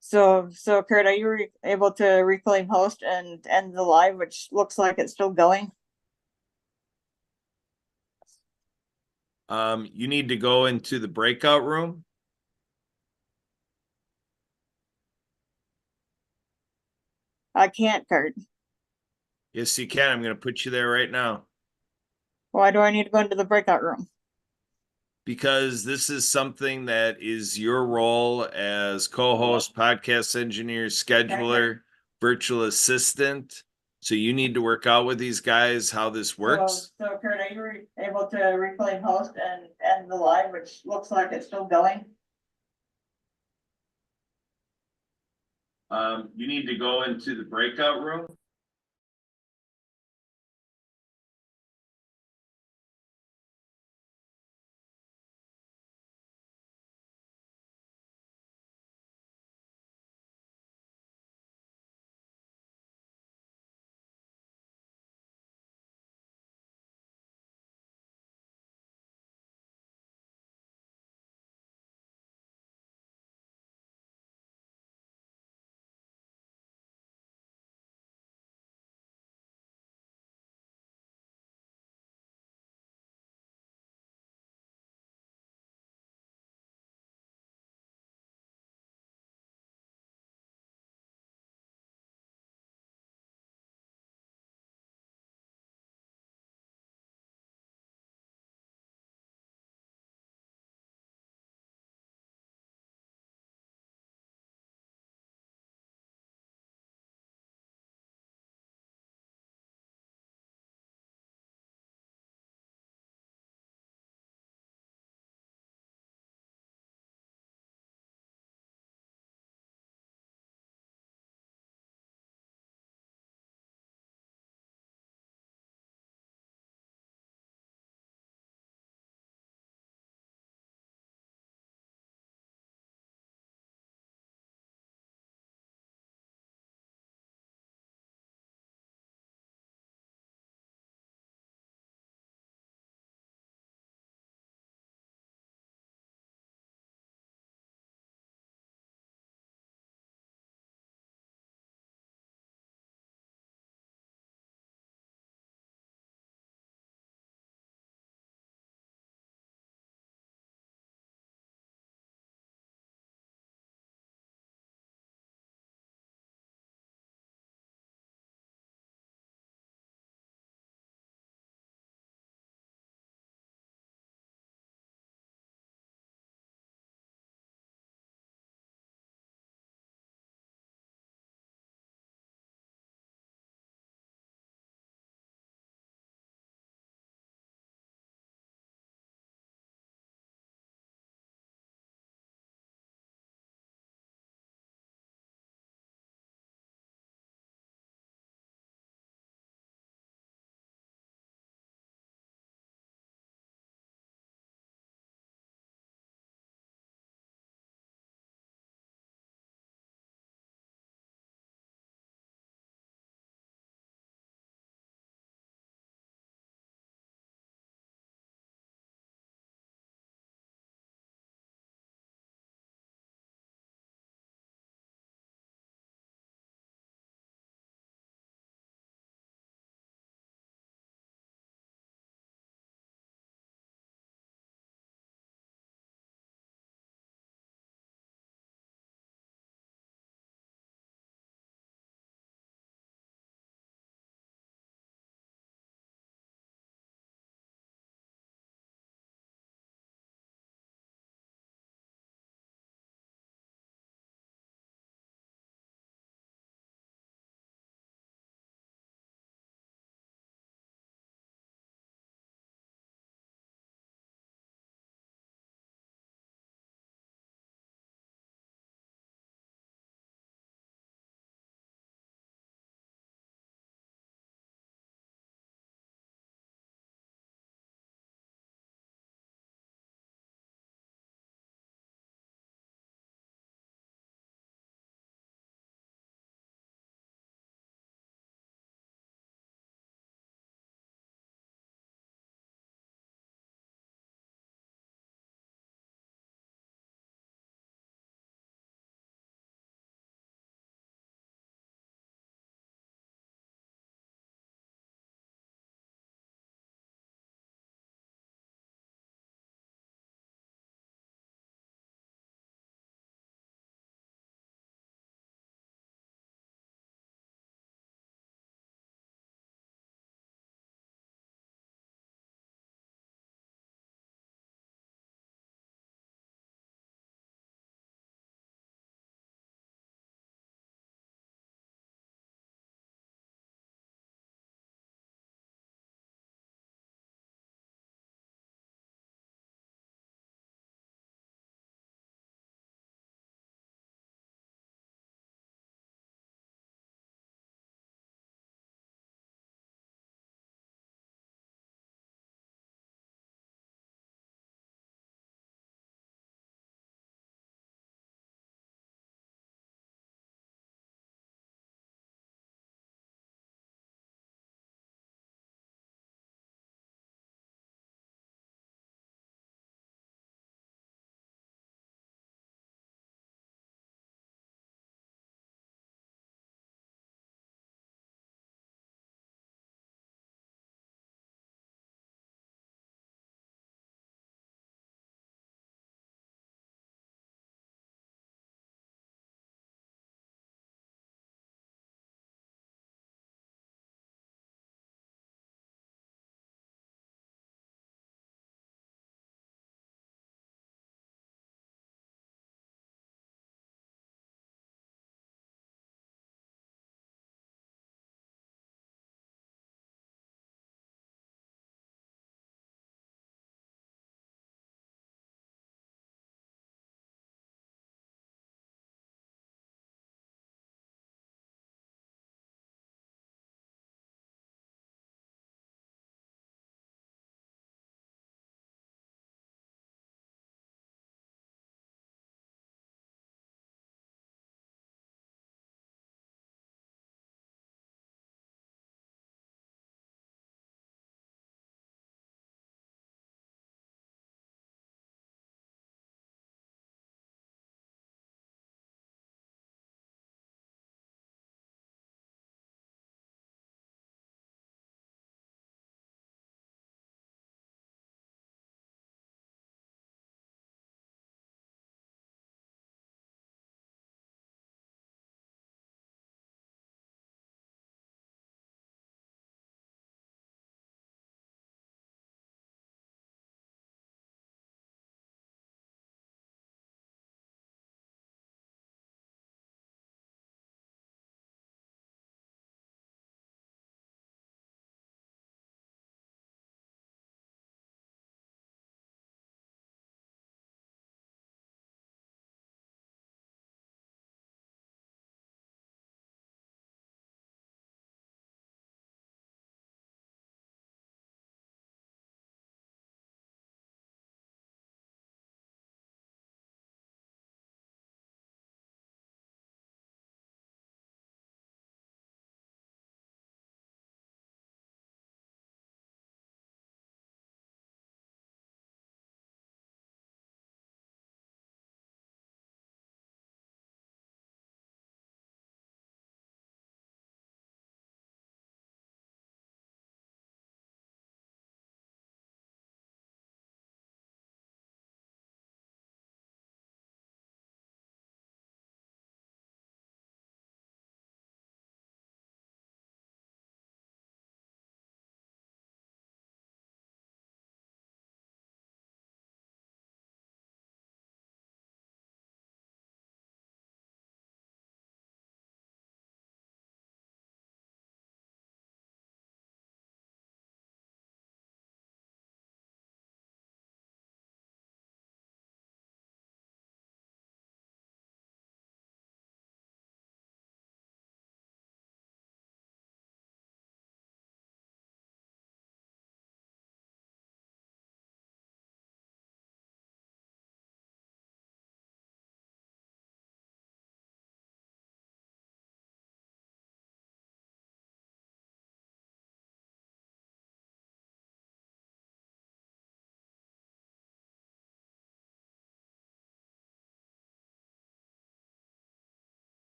So Kurt, are you able to reclaim host and end the live, which looks like it's still going? You need to go into the breakout room. I can't, Kurt. Yes, you can. I'm going to put you there right now. Why do I need to go into the breakout room? Because this is something that is your role as co-host, podcast engineer, scheduler, virtual assistant. So you need to work out with these guys how this works. So Kurt, are you able to reclaim host and end the live, which looks like it's still going? You need to go into the breakout room.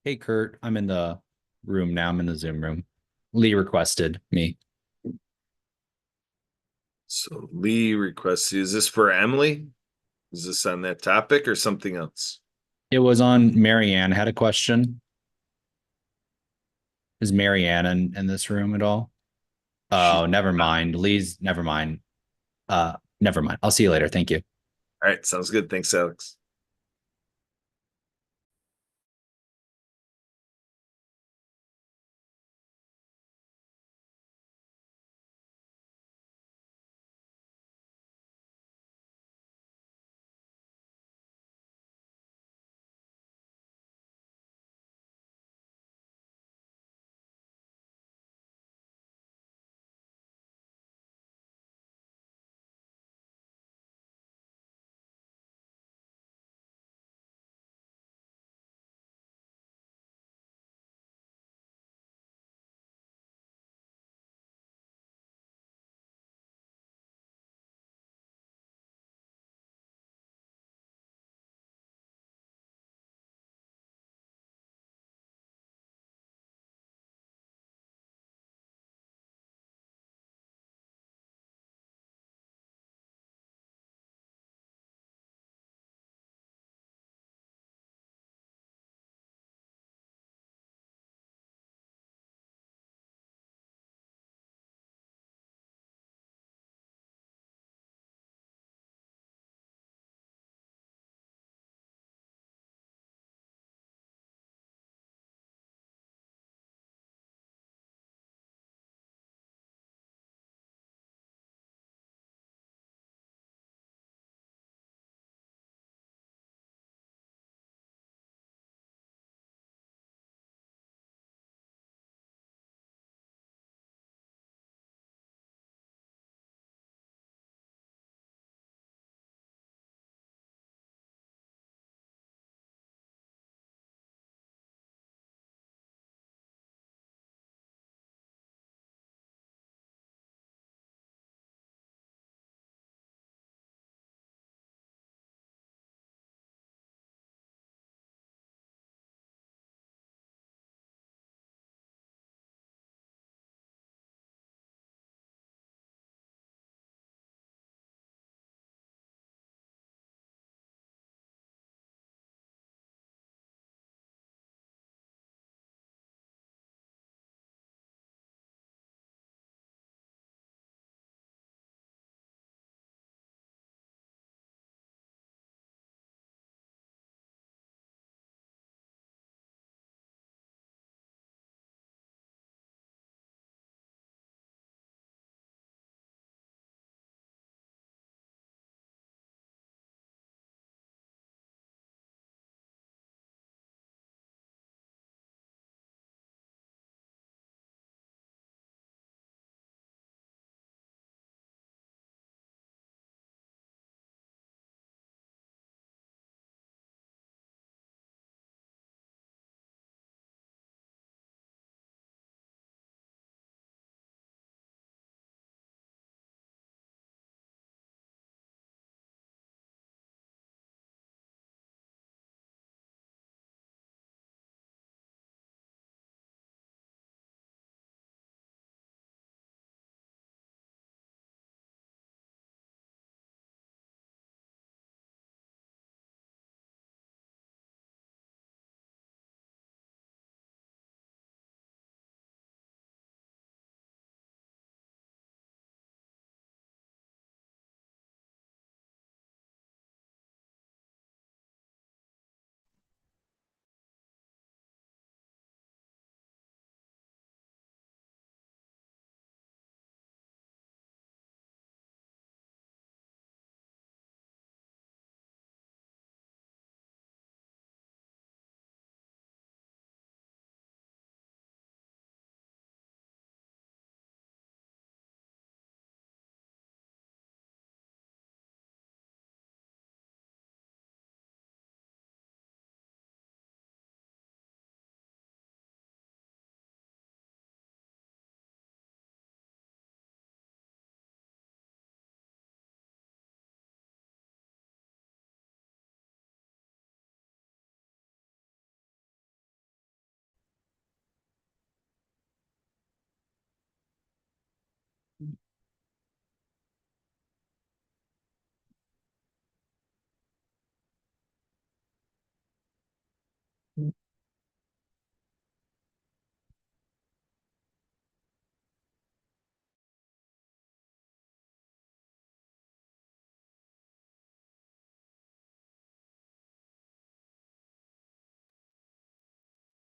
Hey, Kurt, I'm in the room now. I'm in the Zoom room. Lee requested me. So Lee requests, is this for Emily? Is this on that topic or something else? It was on Marianne had a question. Is Marianne in this room at all? Oh, never mind. Lee's never mind. Never mind. I'll see you later. Thank you. All right, sounds good. Thanks, Alex.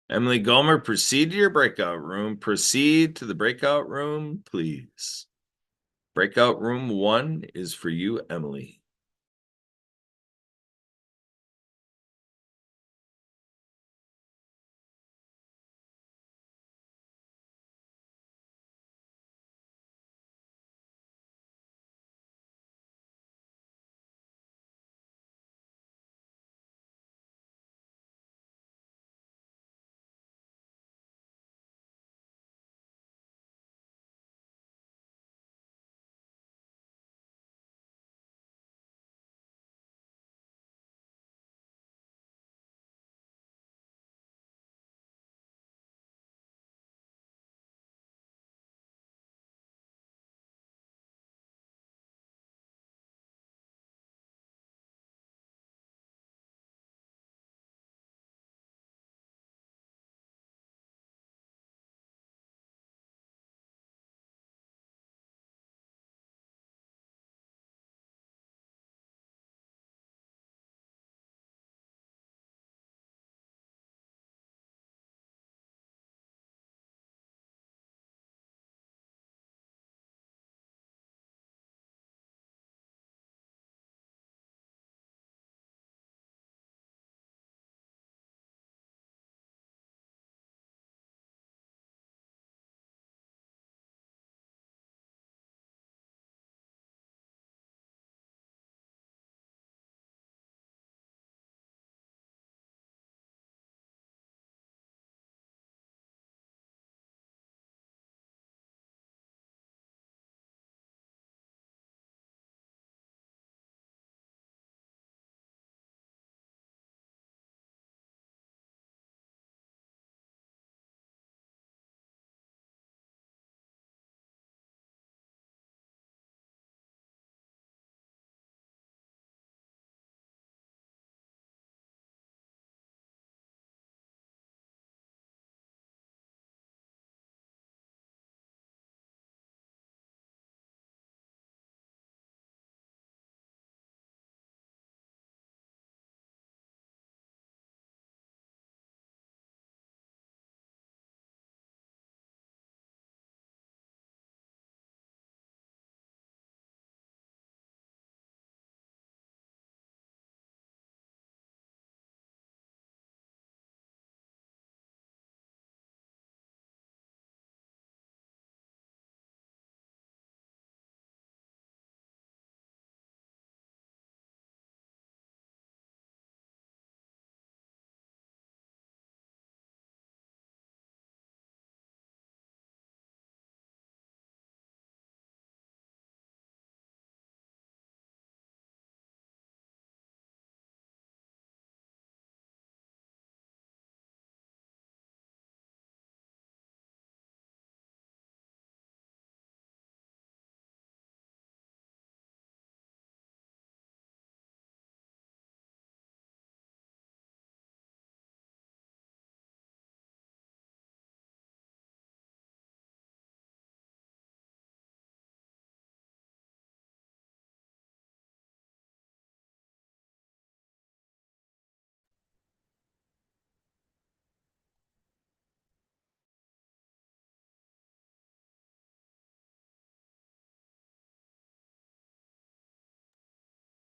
Emily Gomer, proceed to your breakout room. Proceed to the breakout room, please. Breakout room 1 is for you, Emily.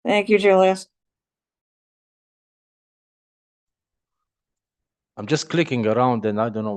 Thank you, Julius. I'm just clicking around and I don't know